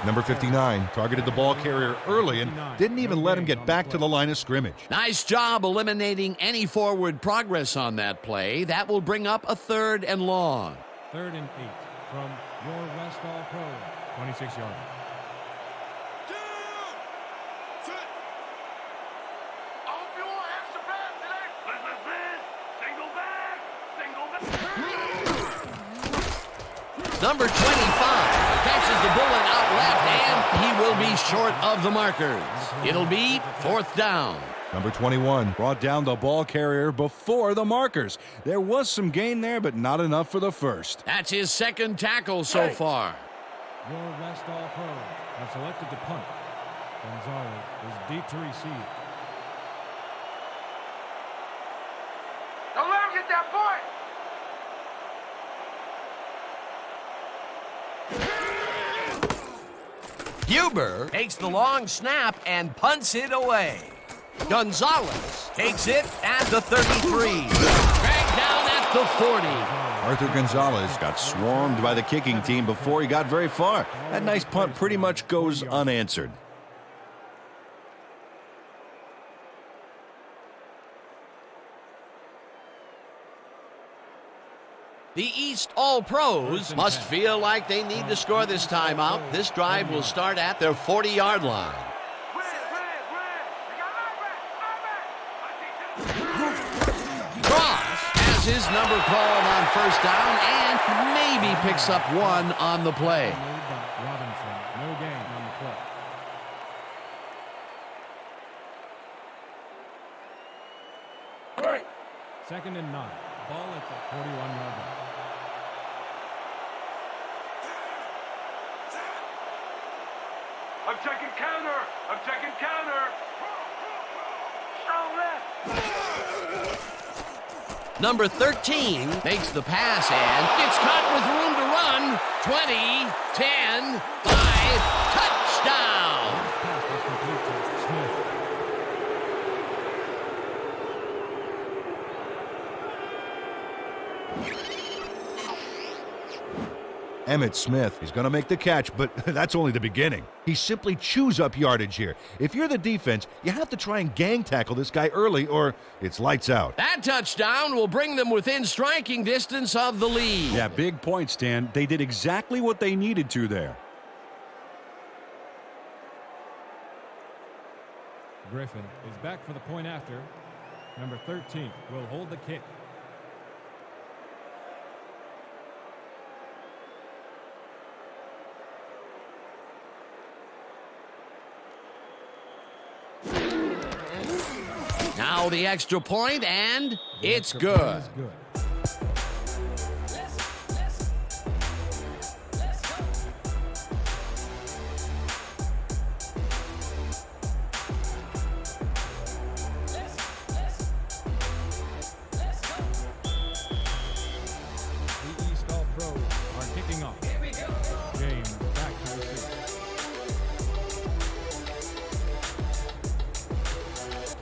Number 59 targeted the ball carrier early and didn't even let him get back to the line of scrimmage. Nice job eliminating any forward progress on that play. That will bring up a 3rd and long. 3rd and 8 from your West All-Pro. 26 yards. Number 25 catches the bullet out left, and he will be short of the markers. It'll be 4th down. Number 21 brought down the ball carrier before the markers. There was some gain there, but not enough for the first. That's his 2nd tackle so far. Your West All-Pro have selected to punt. Gonzalez is deep to receive. Don't let him get that point. Huber takes the long snap and punts it away. Gonzalez takes it at the 33. Dragged down at the 40. Arthur Gonzalez got swarmed by the kicking team before he got very far. That nice punt pretty much goes unanswered. The East All-Pros must feel like they need to score this time out. This drive will start at their 40-yard line. Cross has his number called on 1st down and maybe picks up one on the play. Robinson, no gain on the play. 2nd and 9. Ball at the 41-yard line. I'm checking counter. I'm checking counter. Strong left. Number 13 makes the pass and gets caught with room to run. 20, 10, 5, touchdown. Pass was complete to Smith. Emmitt Smith is going to make the catch, but that's only the beginning. He simply chews up yardage here. If you're the defense, you have to try and gang tackle this guy early or it's lights out. That touchdown will bring them within striking distance of the lead. Yeah, big point, Stan. They did exactly what they needed to there. Griffin is back for the point after. Number 13 will hold the kick. Now the extra point, and it's good.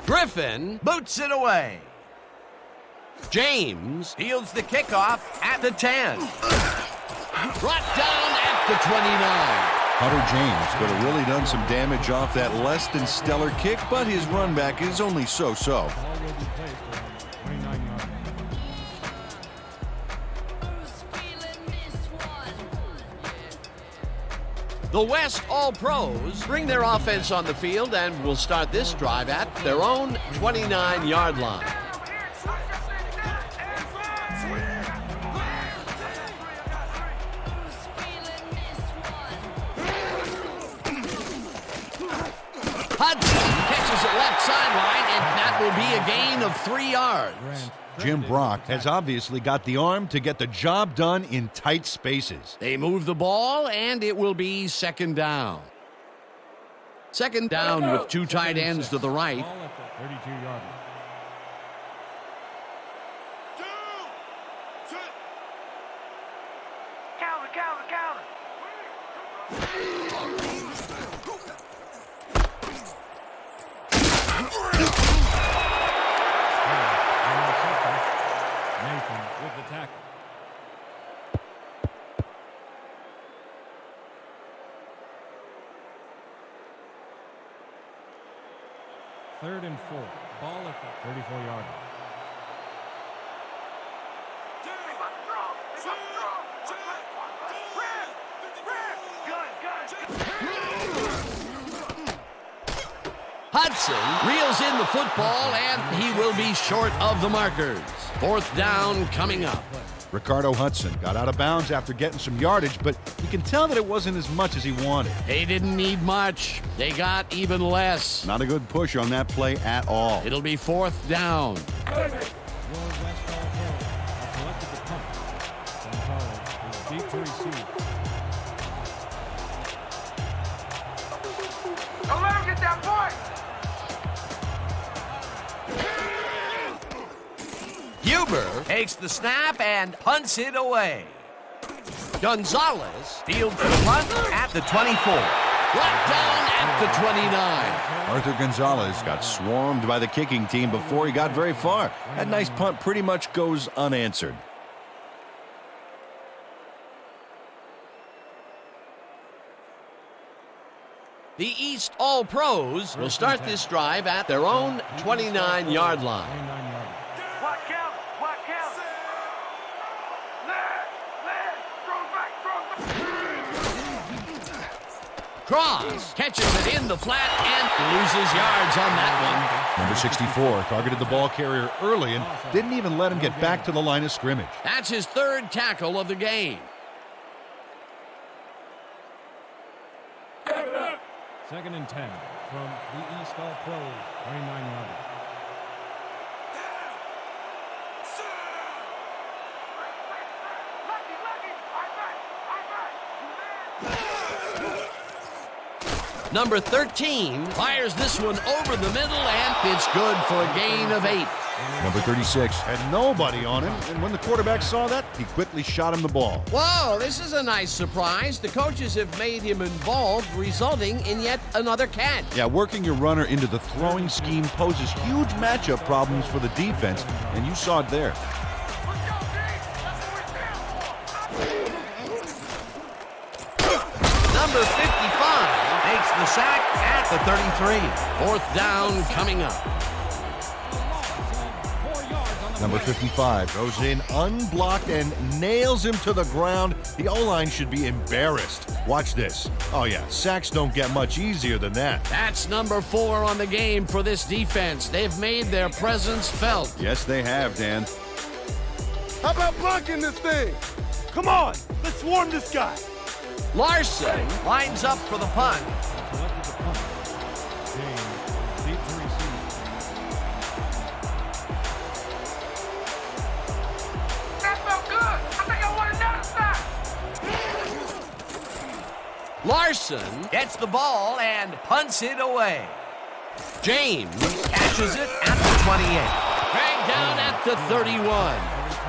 Griffin boots it away. James fields the kickoff at the 10. Brought down at the 29. Hunter James could have really done some damage off that less than stellar kick, but his run back is only so-so. Ball will be placed around 29 yards. The West All-Pros bring their offense on the field and will start this drive at their own 29-yard line. Hudson catches it left sideline, and that will be a gain of 3 yards. Jim Brock has obviously got the arm to get the job done in tight spaces. They move the ball, and it will be second down. Second down with 2 tight ends to the right. Ball at the 32-yard line. Counter, counter, counter. Nathan with the tackle. Third and 4. Ball at the 34-yard line. Hudson reels in the football, and he will be short of the markers. Fourth down coming up. Ricardo Hudson got out of bounds after getting some yardage, but you can tell that it wasn't as much as he wanted. They didn't need much. They got even less. Not a good push on that play at all. It'll be fourth down. Your West All-Pro have collected the punt. Gonzalez is deep to receive. Don't let him get that point. Huber takes the snap and punts it away. Gonzalez fields the punt at the 24. Brought down at the 29. Arthur Gonzalez got swarmed by the kicking team before he got very far. That nice punt pretty much goes unanswered. The East All-Pros will start this drive at their own 29-yard line. 29 yards. What count? What count? Land, throw back. Cross catches it in the flat and loses yards on that one. Number 64 targeted the ball carrier early and didn't even let him get back to the line of scrimmage. That's his third tackle of the game. Second and 10 from the East All-Pros, 29 yards. Number 13 fires this one over the middle, and it's good for a gain of 8. Number 36 had nobody on him, and when the quarterback saw that, he quickly shot him the ball. Whoa, this is a nice surprise. The coaches have made him involved, resulting in yet another catch. Yeah, working your runner into the throwing scheme poses huge matchup problems for the defense, and you saw it there. Number 55 makes the sack at the 33. Fourth down coming up. Number 55 goes in unblocked and nails him to the ground. The O-line should be embarrassed. Watch this. Oh yeah, sacks don't get much easier than that. That's number 4 on the game for this defense. They've made their presence felt. Yes, they have, Dan. How about blocking this thing? Come on, let's swarm this guy. Larson lines up for the punt. Collected the punt. James deep to receive. That felt good. I think I want another sack. Larson gets the ball and punts it away. James catches it at the 28. Dragged down at the 31.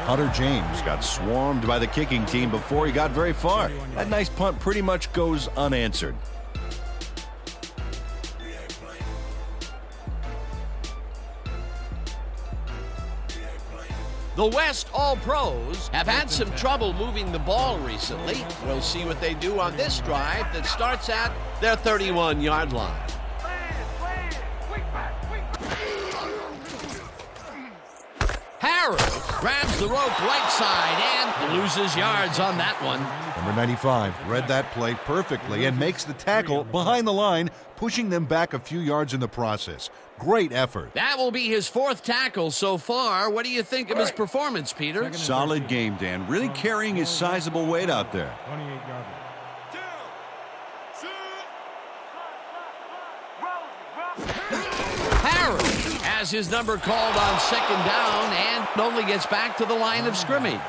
Hunter James got swarmed by the kicking team before he got very far. That nice punt pretty much goes unanswered. The West All-Pros have had some trouble moving the ball recently. We'll see what they do on this drive that starts at their 31-yard line. Harris grabs the rope right side and loses yards on that one. Number 95 read that play perfectly and makes the tackle behind the line, pushing them back a few yards in the process. Great effort. That will be his 4th tackle so far. What do you think of his performance, Peter? Solid game, Dan. Really carrying his sizable weight out there. 28-yard line. Harris has his number called on 2nd down and only gets back to the line of scrimmage.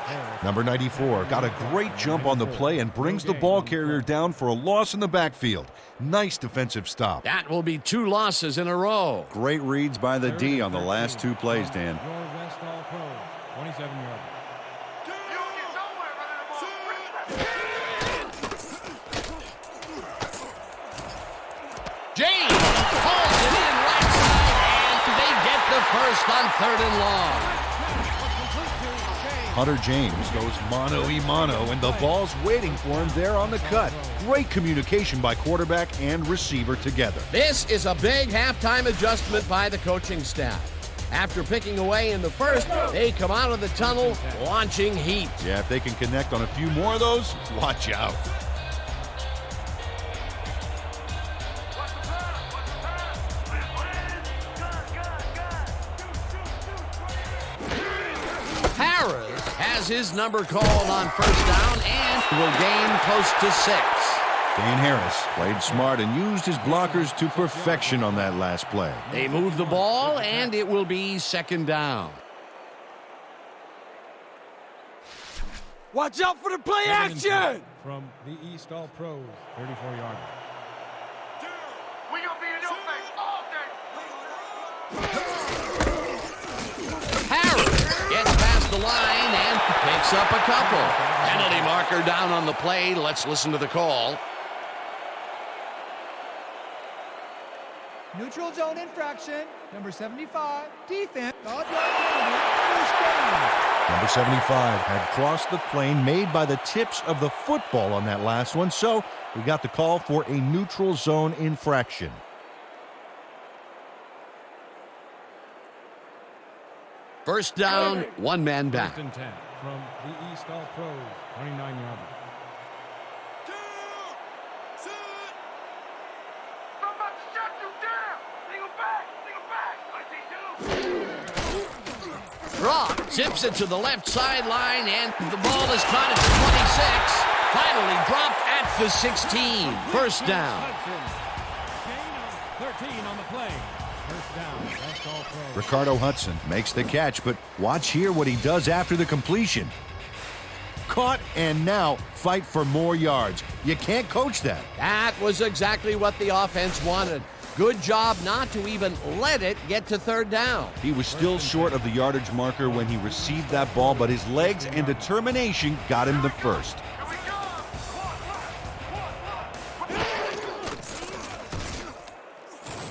Number 94 got a great jump on the play and brings the ball carrier down for a loss in the backfield. Nice defensive stop. That will be 2 losses in a row. Great reads by the D on the last 2 plays, Dan. Your West All-Pro, 27-yard line. James hauls it in right side, and they get the first on 3rd and long. Hunter James goes mano-a-mano, and the ball's waiting for him there on the cut. Great communication by quarterback and receiver together. This is a big halftime adjustment by the coaching staff. After picking away in the first, they come out of the tunnel launching heat. Yeah, if they can connect on a few more of those, watch out. Harris has his number called on 1st down and will gain close to 6. Dan Harris Played smart and used his blockers to perfection on that last play. They move the ball, and it will be 2nd down. Watch out for the play action! From the East All-Pros, 34-yard line. We gonna be in your face all day. Harris gets past the line and picks up a couple. Penalty marker down on the play. Let's listen to the call. Neutral zone infraction. Number 75, defense. 5-yard penalty. First down. Number 75 had crossed the plane made by the tips of the football on that last one, so we got the call for a neutral zone infraction. First down, 1 man back. 1st and 10 from the East All-Pros, 29-yard line. I'm about to shut you down. Single back. 22. Brock zips it to the left sideline, and the ball is caught at the 26. Finally dropped at the 16. First down. Gain of 13 on the play. First down, West All-Pros. Ricardo Hudson makes the catch, but watch here what he does after the completion. Caught and now fight for more yards. You can't coach that. That was exactly what the offense wanted. Good job not to even let it get to 3rd down. He was still short of the yardage marker when he received that ball, but his legs and determination got him the first.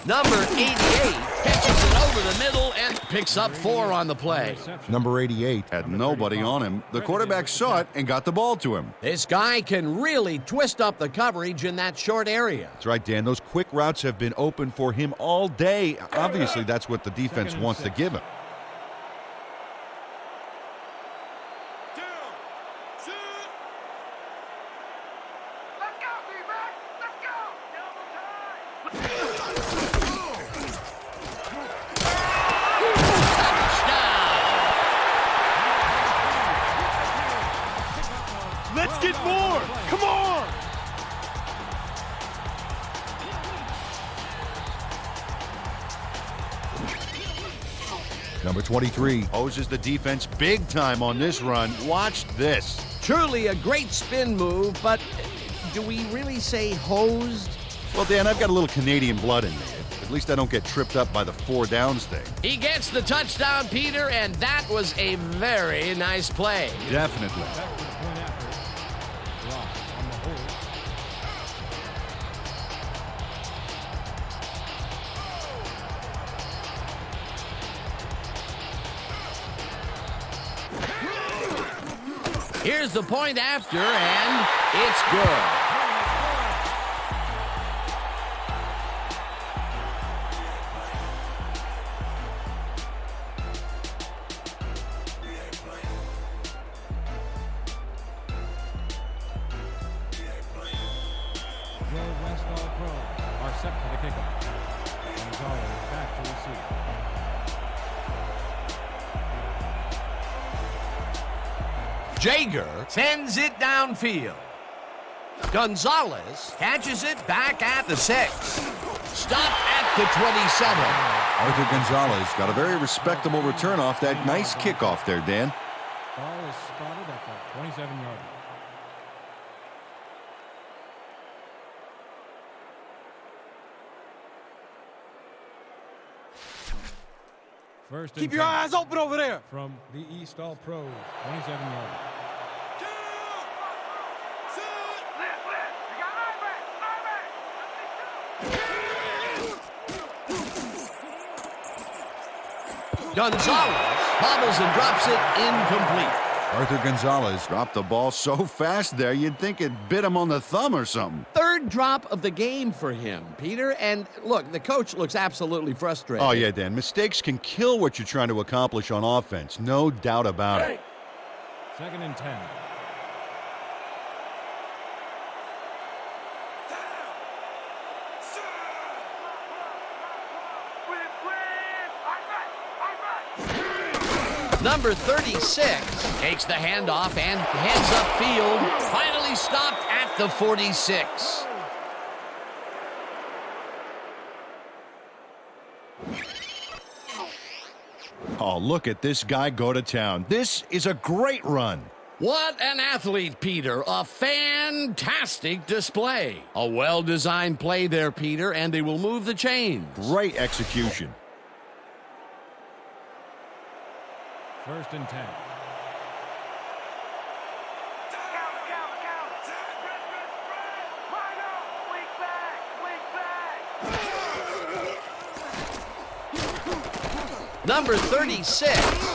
Number 88 catches it over the middle and picks up 4 on the play. Number 88 Had nobody on him. The quarterback saw it and got the ball to him. This guy can really twist up the coverage in that short area. That's right, Dan. Those quick routes have been open for him all day. Obviously, that's what the defense wants to give him. Let's go, D-back. Let's go. Let's get more. Come on. Number 23 hoses the defense big time on this run. Watch this. Truly a great spin move, but do we really say hosed? Well, Dan, I've got a little Canadian blood in me. At least I don't get tripped up by the 4 downs thing. He gets the touchdown, Peter, and that was a very nice play. Definitely. Point after. Block on the hold. Here's the point after, and it's good. Set for the kickoff. Gonzalez back to receive. Jaeger sends it downfield. Gonzalez catches it back at the 6. Stop at the 27. Arthur Gonzalez got a very respectable return off that nice kickoff there, Dan. Ball is spotted at the 27-yard line. First Keep your eyes open over there. From the East All-Pros, 27-yard. Gonzalez bobbles and drops it incomplete. Arthur Gonzalez dropped the ball so fast there, you'd think it bit him on the thumb or something. Third drop of the game for him, Peter. And look, the coach looks absolutely frustrated. Oh, yeah, Dan. Mistakes can kill what you're trying to accomplish on offense. No doubt about it. 2nd and 10. Number 36 takes the handoff and heads upfield. Finally stopped at the 46. Oh, look at this guy go to town. This is a great run. What an athlete, Peter. A fantastic display. A well-designed play there, Peter, and they will move the chains. Great execution. 1st and 10. Number 36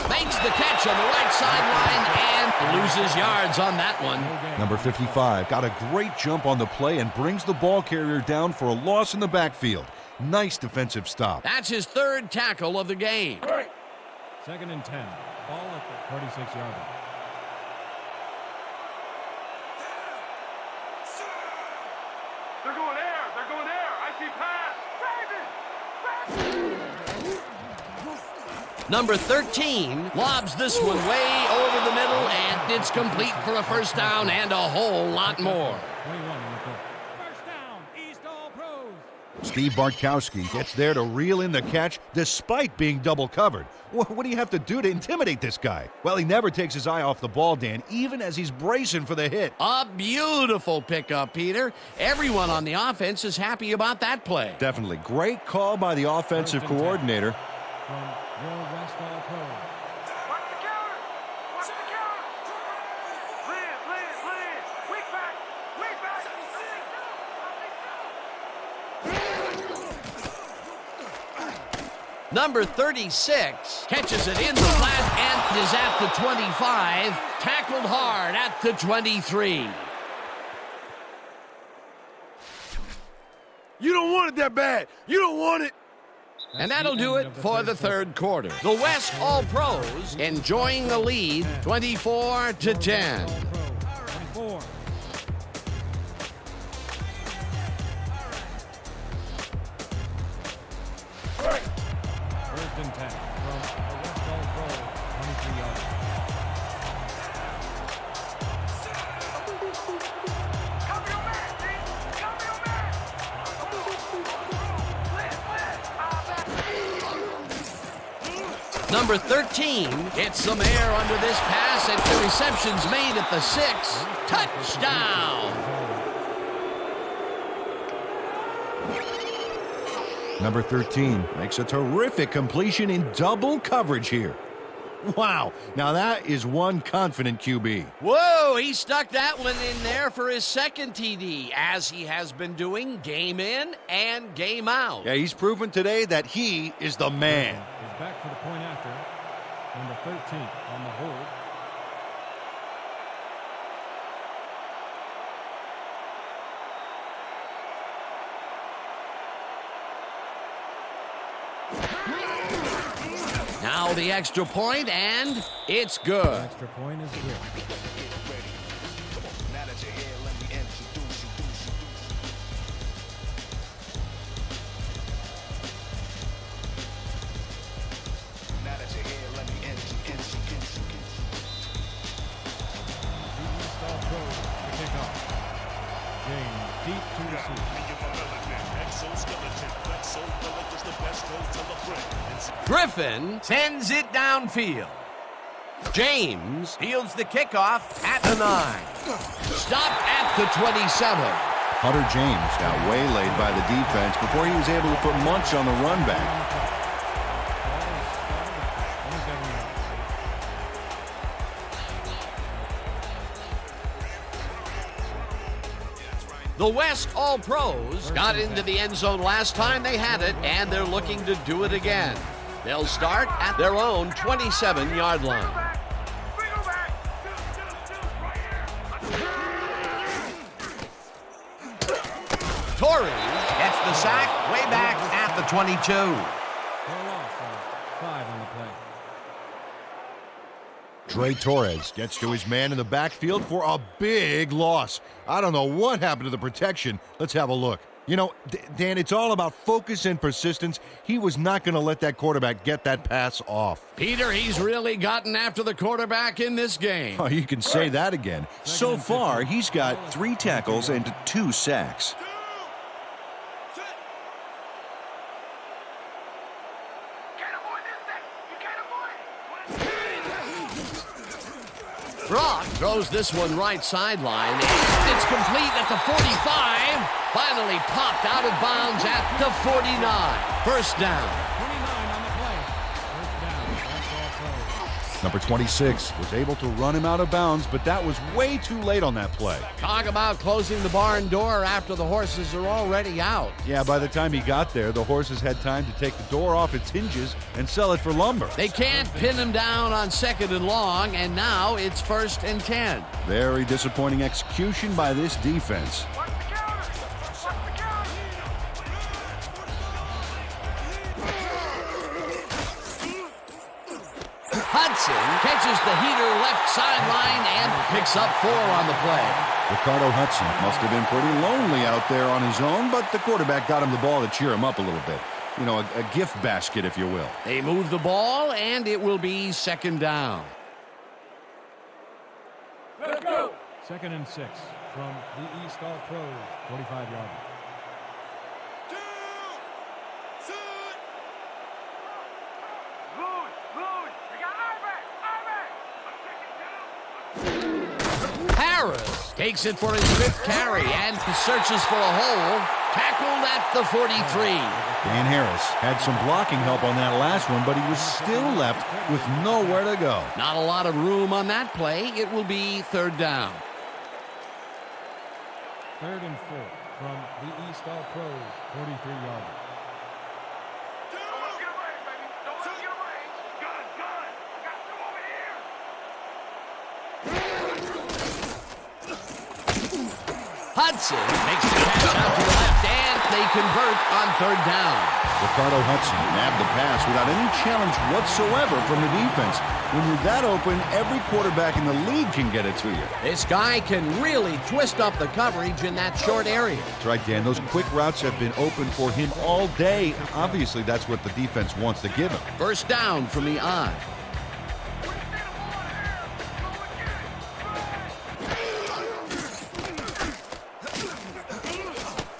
makes the catch on the right sideline and loses yards on that one. Number 55 got a great jump on the play and brings the ball carrier down for a loss in the backfield. Nice defensive stop. That's his 3rd tackle of the game. 2nd and 10. Ball at the 46-yard line. They're going there. They're going there. I see pass. Number 13 lobs this one way over the middle, and it's complete for a first down and a whole lot more. 21 in the play. First down, East All-Pros. Steve Bartkowski gets there to reel in the catch despite being double covered. What do you have to do to intimidate this guy? Well, he never takes his eye off the ball, Dan, even as he's bracing for the hit. A beautiful pickup, Peter. Everyone on the offense is happy about that play. Definitely. Great call by the offensive coordinator. From your West All-Pros. Watch the counter. Watch the counter. Liz. Weak back. Number 36 catches it in the flat and is at the 25. Tackled hard at the 23. You don't want it that bad. You don't want it. And that'll do it for the 3rd quarter. The West All-Pros enjoying the lead 24-10. 24. First and 10 from the West All-Pros, 23-yard line. Cover your man, D. Cover your man. Number 13 gets some air under this pass, and the reception's made at the 6. Touchdown! Number 13 makes a terrific completion in double coverage here. Wow, now that is one confident QB. Whoa, he stuck that one in there for his 2nd TD, as he has been doing game in and game out. Yeah, he's proven today that he is the man. Is back for the point after. Number 13 on the hold. Now the extra point, and it's good. Extra point is good. Griffin sends it downfield. James fields the kickoff at the 9. Stopped at the 27. Hunter James got waylaid by the defense before he was able to put much on the run back. The West All-Pros got into the end zone last time they had it, and they're looking to do it again. They'll start at their own 27-yard line. Torrey gets the sack way back at the 22. For a loss of 5 on the play. Trey Torres gets to his man in the backfield for a big loss. I don't know what happened to the protection. Let's have a look. You know, Dan, it's all about focus and persistence. He was not going to let that quarterback get that pass off. Peter, he's really gotten after the quarterback in this game. Oh, you can say that again. So far, he's got 3 tackles and 2 sacks. Brock throws this one right sideline, and it's complete at the 45. Finally popped out of bounds at the 49. First down. 29 on the play. First down. That's all Pros. Number 26 was able to run him out of bounds, but that was way too late on that play. Talk about closing the barn door after the horses are already out. Yeah, by the time he got there, the horses had time to take the door off its hinges and sell it for lumber. They can't pin him down on 2nd and long, and now it's 1st and 10. Very disappointing execution by this defense. Hudson catches the heater left sideline and picks up 4 on the play. Ricardo Hudson must have been pretty lonely out there on his own, but the quarterback got him the ball to cheer him up a little bit. You know, a gift basket, if you will. They move the ball, and it will be 2nd down. Let's go. 2nd and 6 from the East All-Pros, 45-yard line. Harris takes it for his 5th carry and searches for a hole. Tackled at the 43. Dan Harris had some blocking help on that last one, but he was still left with nowhere to go. Not a lot of room on that play. It will be 3rd down. 3rd and 4 from the East All-Pros, 43-yard line. Hudson makes the catch out to the left, and they convert on 3rd down. Ricardo Hudson nabbed the pass without any challenge whatsoever from the defense. When you're that open, every quarterback in the league can get it to you. This guy can really twist up the coverage in that short area. That's right, Dan. Those quick routes have been open for him all day. Obviously, that's what the defense wants to give him. First down from the I.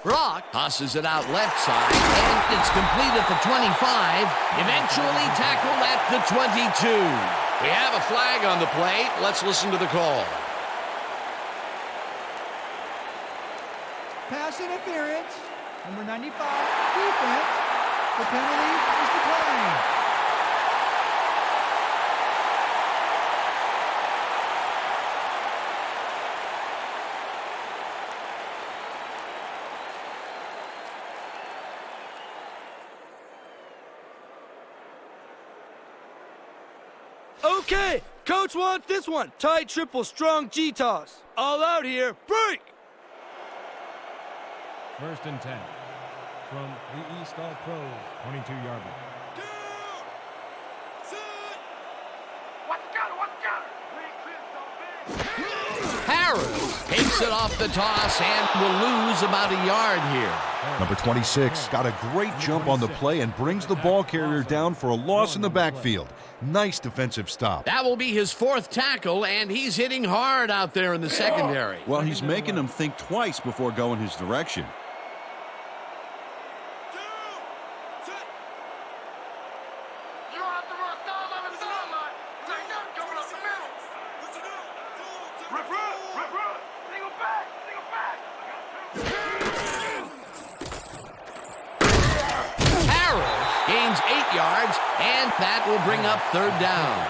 Brock tosses it out left side, and it's complete at the 25, eventually tackled at the 22. We have a flag on the play. Let's listen to the call. Pass interference. Number 95, defense. The penalty is declined. Okay, coach wants this one. Tight triple strong G-toss. All out here. Break! 1st and 10 from the East All-Pros, 22-yard line. Harris takes it off the toss and will lose about a yard here. Number 26 got a great jump on the play and brings the ball carrier down for a loss in the backfield. Nice defensive stop. That will be his 4th tackle, and he's hitting hard out there in the secondary. Well, he's making them think twice before going his direction. You don't have to run sideline to sideline. Take that coming up the middle. Rip, run. Single back. Harris gains 8 yards, and that will bring up 3rd down.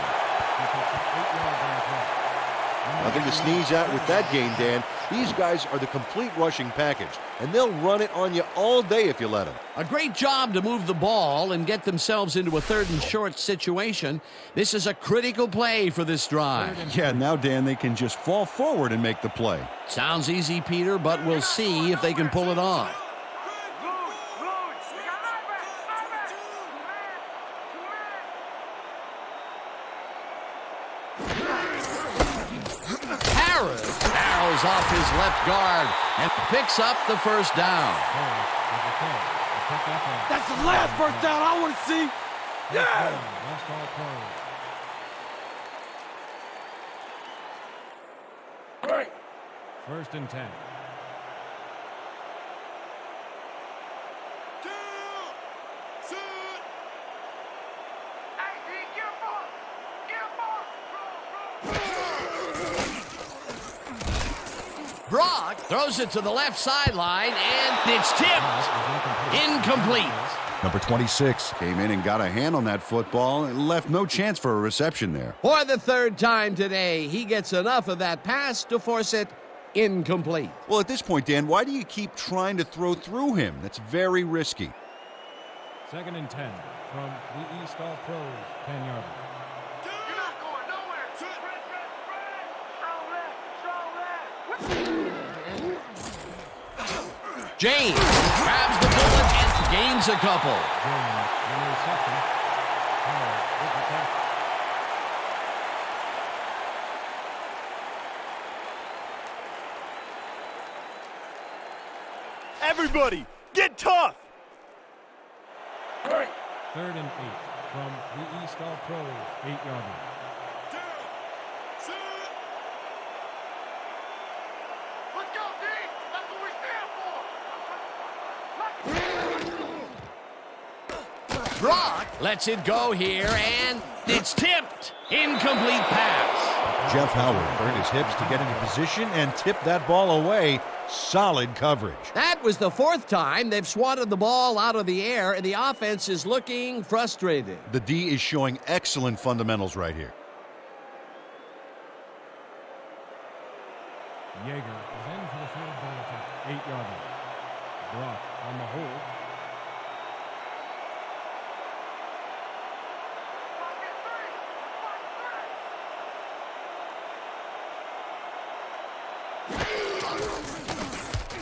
Nothing to sneeze at with that game, Dan. These guys are the complete rushing package, and they'll run it on you all day if you let them. A great job to move the ball and get themselves into a 3rd and short situation. This is a critical play for this drive. Yeah, now, Dan, they can just fall forward and make the play. Sounds easy, Peter, but we'll see if they can pull it off. Harris barrels off his left guard and picks up the 1st down. That's the last first down I want to see. Yeah! Last all pros. 1st and 10. Brock throws it to the left sideline, and it's tipped. Incomplete. Number 26 Came in and got a hand on that football and left no chance for a reception there. For the 3rd time today, he gets enough of that pass to force it incomplete. Well, at this point, Dan, why do you keep trying to throw through him? That's very risky. 2nd and 10 from the East All-Pros 10-yarder. You're not going nowhere. Strong left. James grabs the bullet and gains a couple. James in the reception. Howard with the tackle. Everybody, get tough. 3rd and 8 from the East All-Pros 8-yarder. Let's go, D. That's what we stand for. Brock lets it go here, and it's tipped. Incomplete pass. Jeff Howard burned his hips to get into position and tip that ball away. Solid coverage. That was the 4th time they've swatted the ball out of the air, and the offense is looking frustrated. The D is showing excellent fundamentals right here. Yeager is in for the field goal attempt. 8-yarder. Brock on the hold.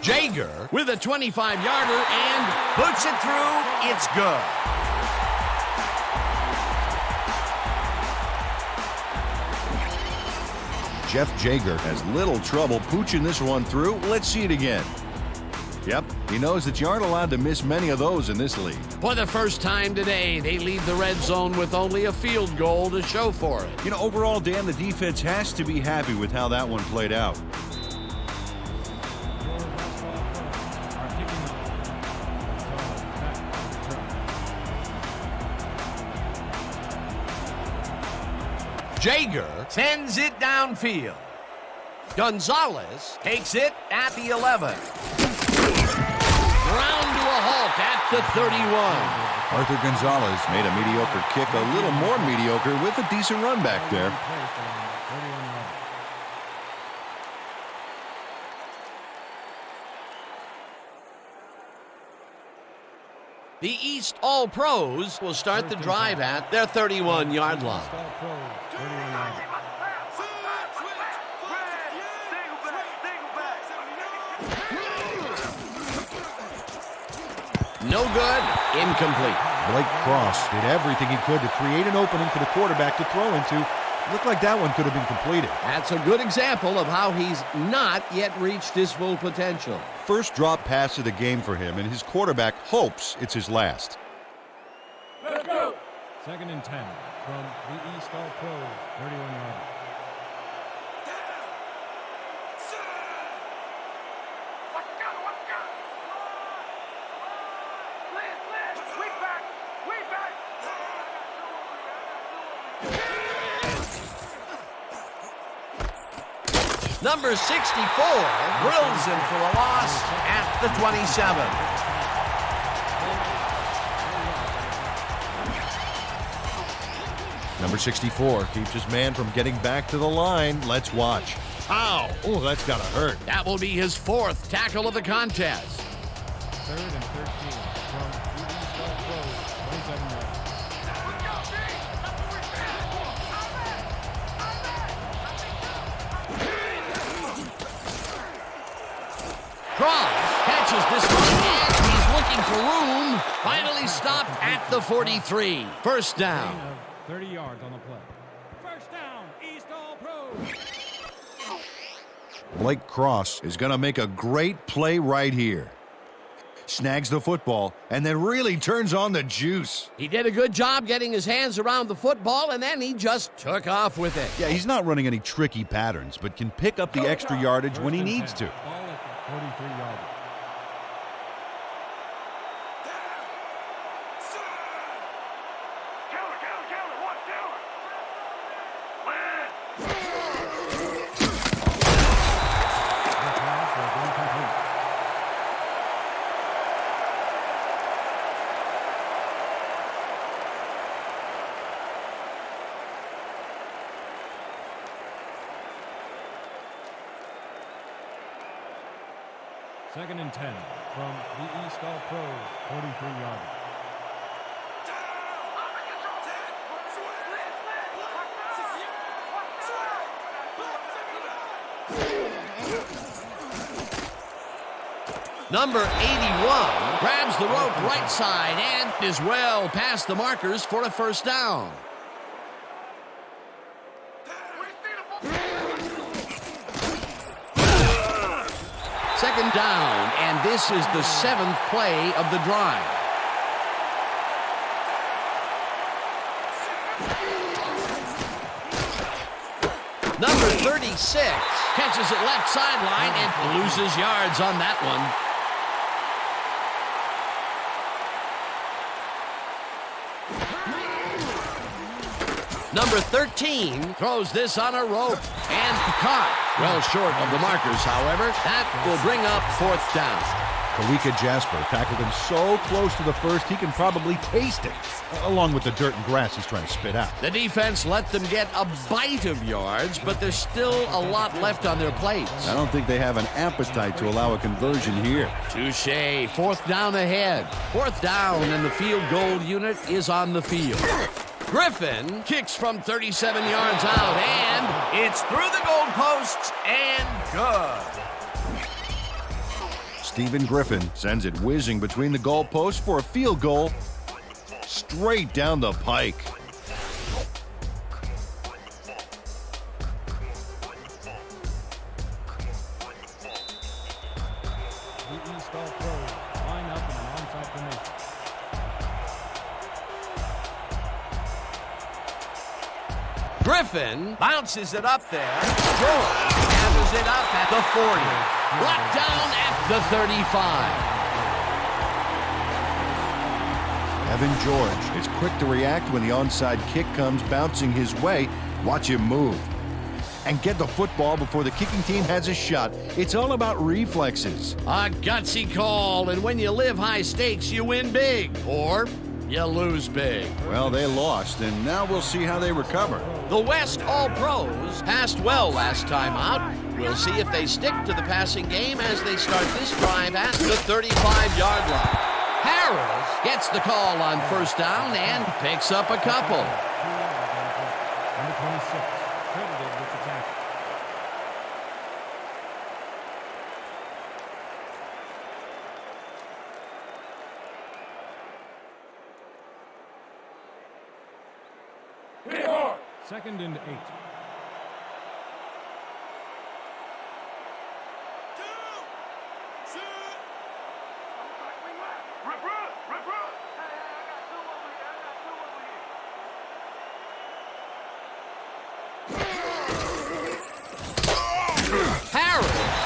Jaeger with a 25-yarder and puts it through. It's good. Jeff Jaeger Has little trouble pooching this one through. Let's see it again. Yep, he knows that you aren't allowed to miss many of those in this league. For the 1st time today, they lead the red zone with only a field goal to show for it. You know, overall, Dan, the defense has to be happy with how that one played out. Jaeger sends it downfield. Gonzalez takes it at the 11. Ground to a halt at the 31. Arthur Gonzalez Made a mediocre kick a little more mediocre with a decent run back there. The East All-Pros will start the drive at their 31-yard line. No good. Incomplete. Blake Cross did everything he could to create an opening for the quarterback to throw into. Looked like that one could have been completed. That's a good example of how he's not yet reached his full potential. First drop pass of the game for him, and his quarterback hopes it's his last. Let's go. 2nd and 10 from the East All-Pros, 31 yards. Number 64 drills him for a loss at the 27. Number 64 keeps his man from getting back to the line. Let's watch. Ow! Oh, that's gotta hurt. That will be his 4th tackle of the contest. 3rd and 13 from the East All-Pros, 27 yards. Cross catches this one, and he's looking for room. Finally stopped at the 43. First down. Gain of 30 yards on the play. First down, East All-Pros. Blake Cross is going to make a great play right here. Snags the football and then really turns on the juice. He did a good job getting his hands around the football, and then he just took off with it. Yeah, he's not running any tricky patterns, but can pick up the extra yardage when he First and needs 10. to. Ball at the 43-yard line. The pass was incomplete. Second and 10 from the East All-Pros, 43-yard line. Number 81 grabs the rope right side and is well past the markers for a first down. Second down, and this is the 7th play of the drive. Number 36 catches it left sideline and loses yards on that one. Number 13 throws this on a rope and caught. Well short of the markers, however. That will bring up 4th down. Kalika Jasper tackled him so close to the first he can probably taste it, along with the dirt and grass he's trying to spit out. The defense let them get a bite of yards, but there's still a lot left on their plates. I don't think they have an appetite to allow a conversion here. Touché. 4th down ahead. 4th down, and the field goal unit is on the field. Griffin kicks from 37 yards out, and it's through the goalposts and good. Stephen Griffin sends it whizzing between the goalposts for a field goal straight down the pike. The East All-Pros line up in an onside formation. Griffin bounces it up there. Gathers it up at the 40. Brought down at the 35. Evan George is quick to react when the onside kick comes bouncing his way. Watch him move and get the football before the kicking team has a shot. It's all about reflexes. A gutsy call, and when you live high stakes, you win big, or you lose big. Well, they lost, and now we'll see how they recover. The West All-Pros passed well last time out. We'll see if they stick to the passing game as they start this drive at the 35-yard line. Harris gets the call on first down and picks up a couple. Number 26, credited with the tackle. 2nd and 8.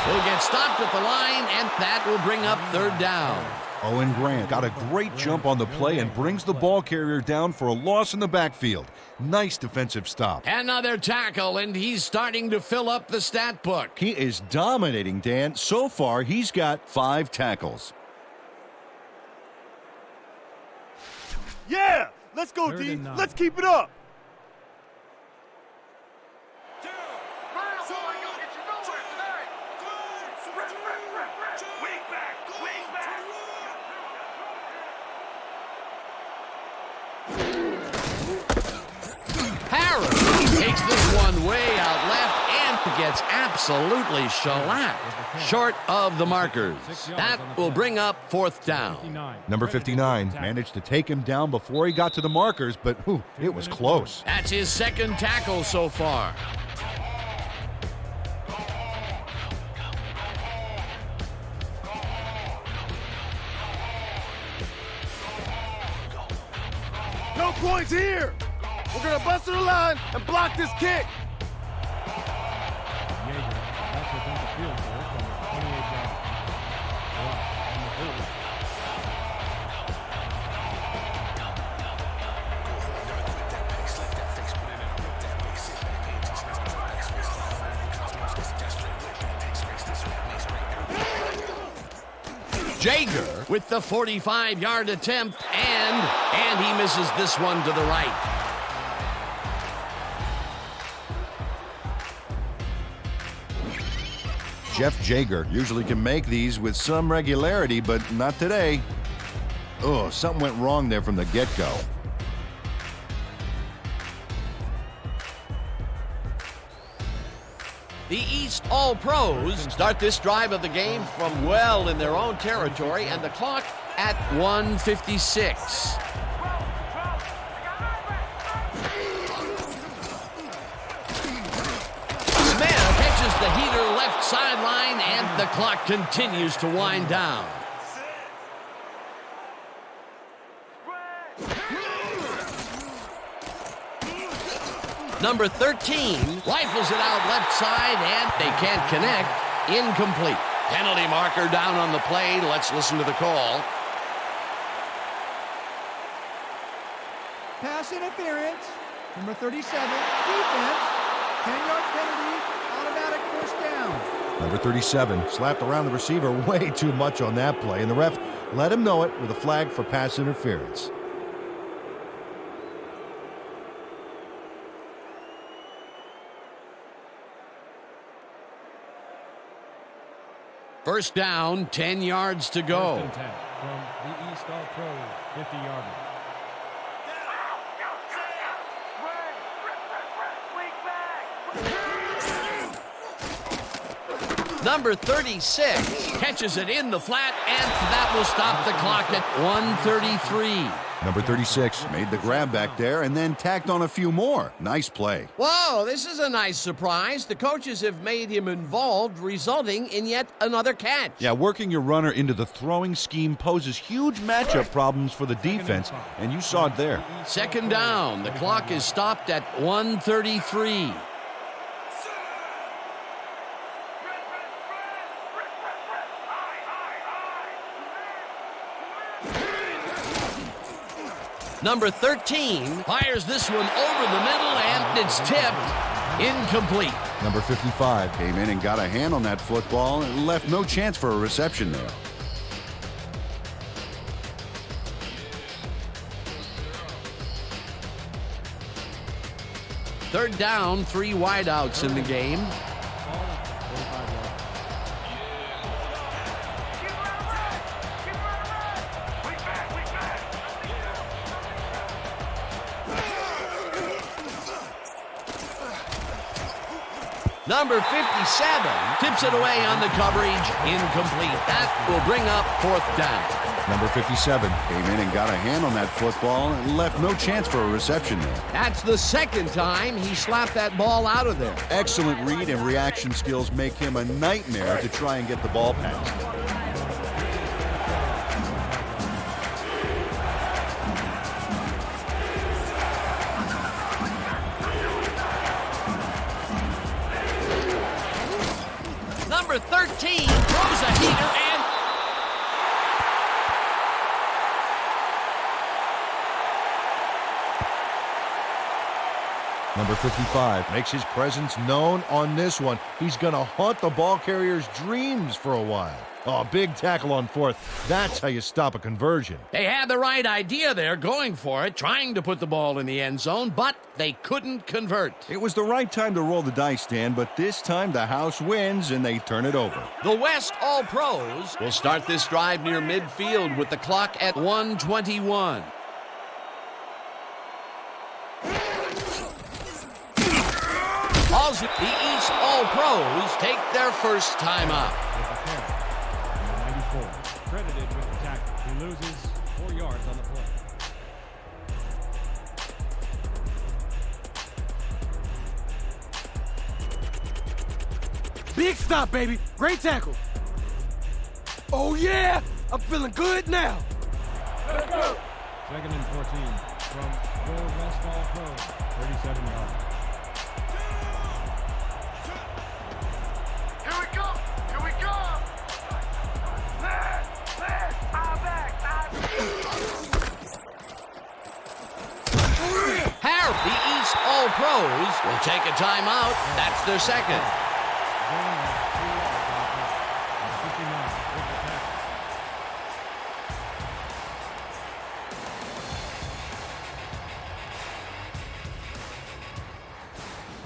Will get stopped at the line, and that will bring up 3rd down. Owen Grant got a great jump on the play and brings the ball carrier down for a loss in the backfield. Nice defensive stop. Another tackle, and he's starting to fill up the stat book. He is dominating, Dan. So far, he's got 5 tackles. Yeah! Let's go, Third D. and 9. Let's keep it up. Takes this one way out left and gets absolutely shellacked short of the markers. That will bring up 4th down. Number 59 managed to take him down before he got to the markers, but it was close. That's his 2nd tackle so far. No points here. We're gonna bust through the line and block this kick. Yeager, that's defensive field goal from 28 yards. Block on the hold. Jaeger with the 45-yard attempt, and he misses this one to the right. Jeff Jaeger usually can make these with some regularity, but not today. Oh, something went wrong there from the get-go. The East All-Pros start this drive of the game from well in their own territory, and the clock at 1:56. Smith catches the heater left sideline, and the clock continues to wind down. Number 13 rifles it out left side, and they can't connect. Incomplete. Penalty marker down on the play. Let's listen to the call. Pass interference. Number 37, defense. 10-yard penalty, automatic 1st down. Number 37 slapped around the receiver way too much on that play, and the ref let him know it with a flag for pass interference. First down, 10 yards to go. 1st and 10 from the East All-Pros 50-yarder. Number 36 catches it in the flat, and that will stop the clock at 1:33. Number 36 made the grab back there and then tacked on a few more. Nice play. Whoa, this is a nice surprise. The coaches have made him involved, resulting in yet another catch. Yeah, working your runner into the throwing scheme poses huge matchup problems for the defense, and you saw it there. 2nd down. The clock is stopped at 1:33. Number 13 fires this one over the middle, and it's tipped. Incomplete. Number 55 Came in and got a hand on that football and left no chance for a reception there. Third down, 3 wideouts in the game. Number 57 tips it away on the coverage, incomplete. That will bring up 4th down. Number 57 Came in and got a hand on that football and left no chance for a reception there. That's the 2nd time he slapped that ball out of there. Excellent read and reaction skills make him a nightmare to try and get the ball past. Number 13 throws a heater and Number 55 Makes his presence known on this one. He's going to haunt the ball carrier's dreams for a while. Oh, big tackle on 4th. That's how you stop a conversion. they had the right idea there, going for it, trying to put the ball in the end zone, but they couldn't convert. It was the right time to roll the dice, Dan, but this time the house wins and they turn it over. The West All-Pros will start this drive near midfield with the clock at 1:21. Also, the East All-Pros take their first time out. Number 94, credited with the tackle. He loses 4 yards on the play. Big stop, baby. Great tackle. Oh, yeah. I'm feeling good now. Let's go. 2nd and 14 from your West All-Pro, 37 yards. Here we go! Here we go! Man! I'm back! Harry, the East All-Pros will take a timeout. That's their 2nd. Gain of 2 yards on the play. Number 59 with the tackle.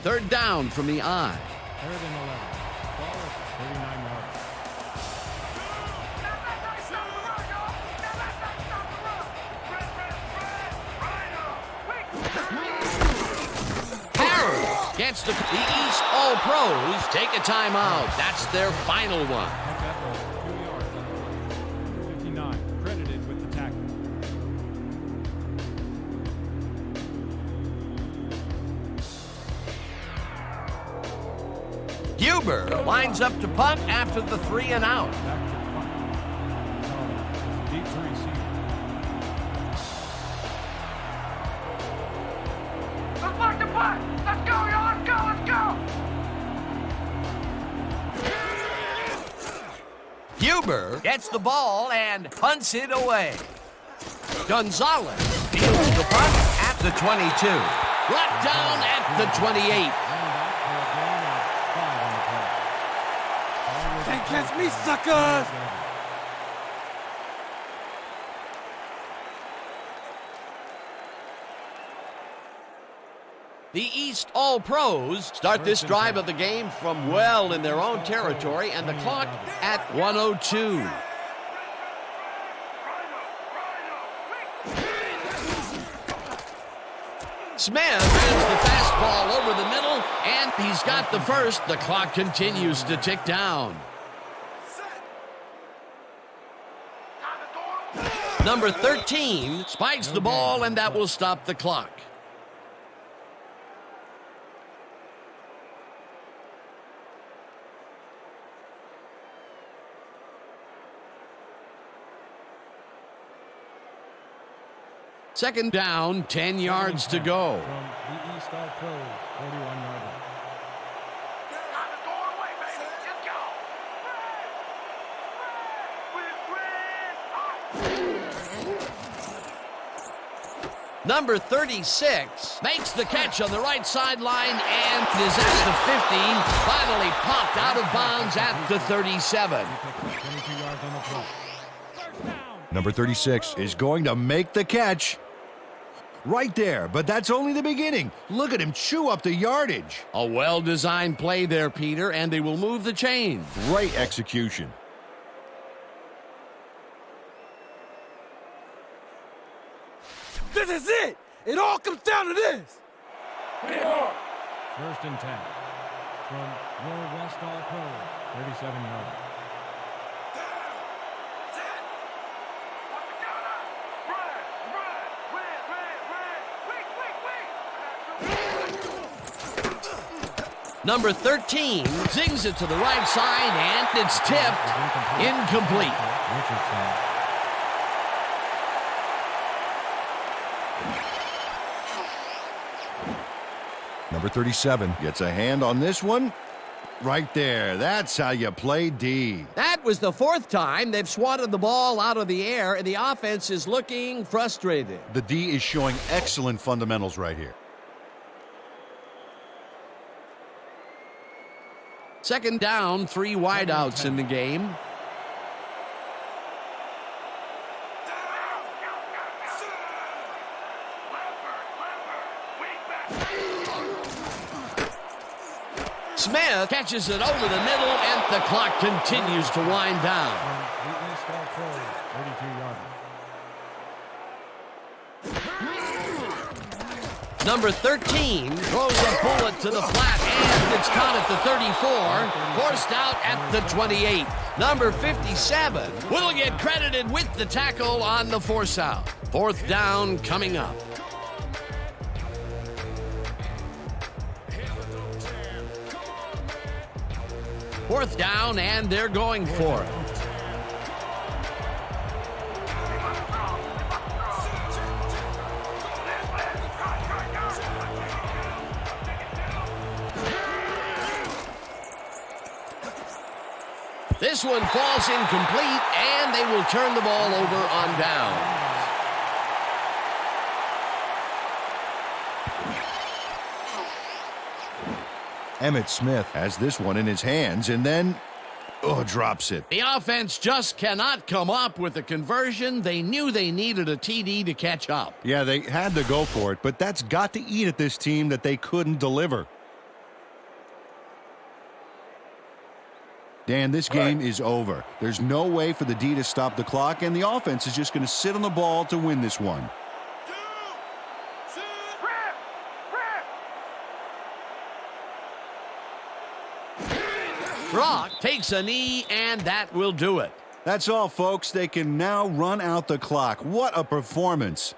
Third down from the I. 3rd and 11. Ball at 39 yards. Harris gets the East All-Pros take a timeout. That's their final one. Pick up those 2 yards on the play. Number 59 credited with the tackle. Huber lines up to punt after the 3 and out. Back to punt. So, deep to receive. Let's mark the punt! Let's go, y'all! Let's go! Let's go! Huber gets the ball and punts it away. Gonzalez fields the punt at the 22. Brought down at the 28. Can't catch me, suckers. The East All-Pros start this drive of the game from well in their own territory, and the clock at 1:02. Smith gives the fastball over the middle, and he's got the first. The clock continues to tick down. Number 13 spikes the ball, and that will stop the clock. Second down, 10 yards to go. From the East All-Pros, 41-yarder. Number 36 makes the catch on the right sideline and is at the 50. Finally popped out of bounds at the 37. 22 yards on the play. First down. Number 36 Is going to make the catch. Right there, but that's only the beginning. Look at him chew up the yardage. A well-designed play there, Peter, and they will move the chain. Great execution. This is it. It all comes down to this. First and 10 from your West All Pros, 37 yards. Number 13 zings it to the right side, and it's tipped. Incomplete. Number 37. Gets a hand on this one. Right there. That's how you play D. That was the fourth time they've swatted the ball out of the air, and the offense is looking frustrated. The D is showing excellent fundamentals right here. Second down, 3 wideouts in the game. Smith catches it over the middle, and the clock continues to wind down. The East All Pros, 32 yards. Number 13 throws a bullet to the flat, and it's caught at the 34, forced out at the 28. Number 57 will get credited with the tackle on the force out. Fourth down coming up. Fourth down, and they're going for it. This one falls incomplete, and they will turn the ball over on down. Emmitt Smith Has this one in his hands and then, drops it. The offense just cannot come up with a conversion. They knew they needed a TD to catch up. Yeah, they had to go for it, but that's got to eat at this team that they couldn't deliver. Dan, this game is over. There's no way for the D to stop the clock, and the offense is just going to sit on the ball to win this one. Brock takes a knee, and that will do it. That's all, folks. They can now run out the clock. What a performance.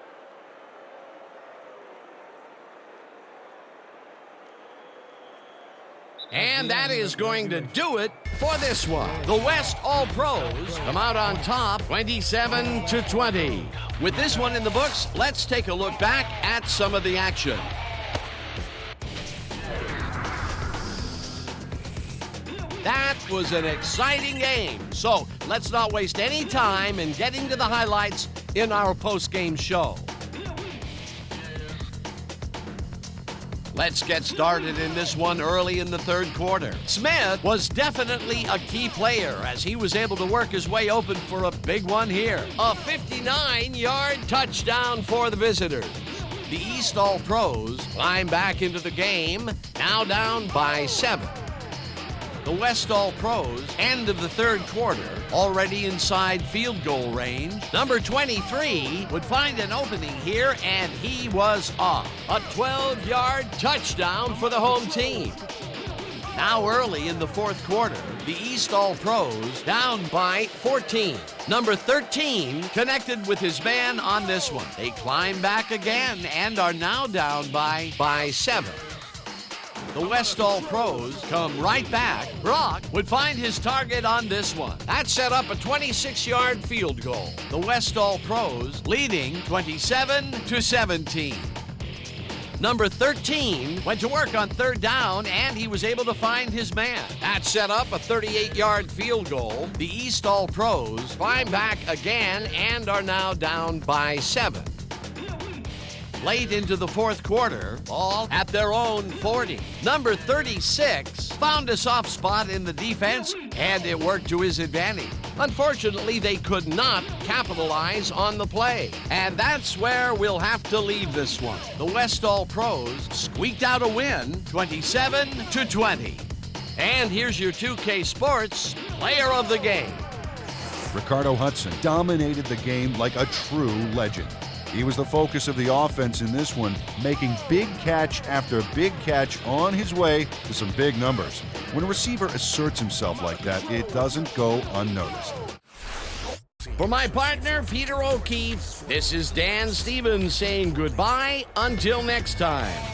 And that is going to do it for this one. The West All Pros come out on top, 27-20. With this one in the books, let's take a look back at some of the action. That was an exciting game. So let's not waste any time in getting to the highlights in our post-game show. Let's get started in this one early in the third quarter. Smith was definitely a key player as he was able to work his way open for a big one here. A 59-yard touchdown for the visitors. The East All Pros climb back into the game, now down by 7. The West All Pros, end of the third quarter, already inside field goal range. Number 23 would find an opening here, and he was off. A 12-yard touchdown for the home team. Now early in the fourth quarter, the East All Pros down by 14. Number 13 connected with his man on this one. They climb back again and are now down by 7. The West All Pros come right back. Brock would find his target on this one. That set up a 26-yard field goal. The West All Pros leading 27-17. Number 13 went to work on third down, and he was able to find his man. That set up a 38-yard field goal. The East All Pros climb back again and are now down by 7. Late into the fourth quarter, all at their own 40. Number 36 found a soft spot in the defense, and it worked to his advantage. Unfortunately, they could not capitalize on the play, and that's where we'll have to leave this one. The West All Pros squeaked out a win, 27-20. And here's your 2K Sports Player of the Game. Ricardo Hudson dominated the game like a true legend. He was the focus of the offense in this one, making big catch after big catch on his way to some big numbers. When a receiver asserts himself like that, it doesn't go unnoticed. For my partner, Peter O'Keefe, this is Dan Stevens saying goodbye until next time.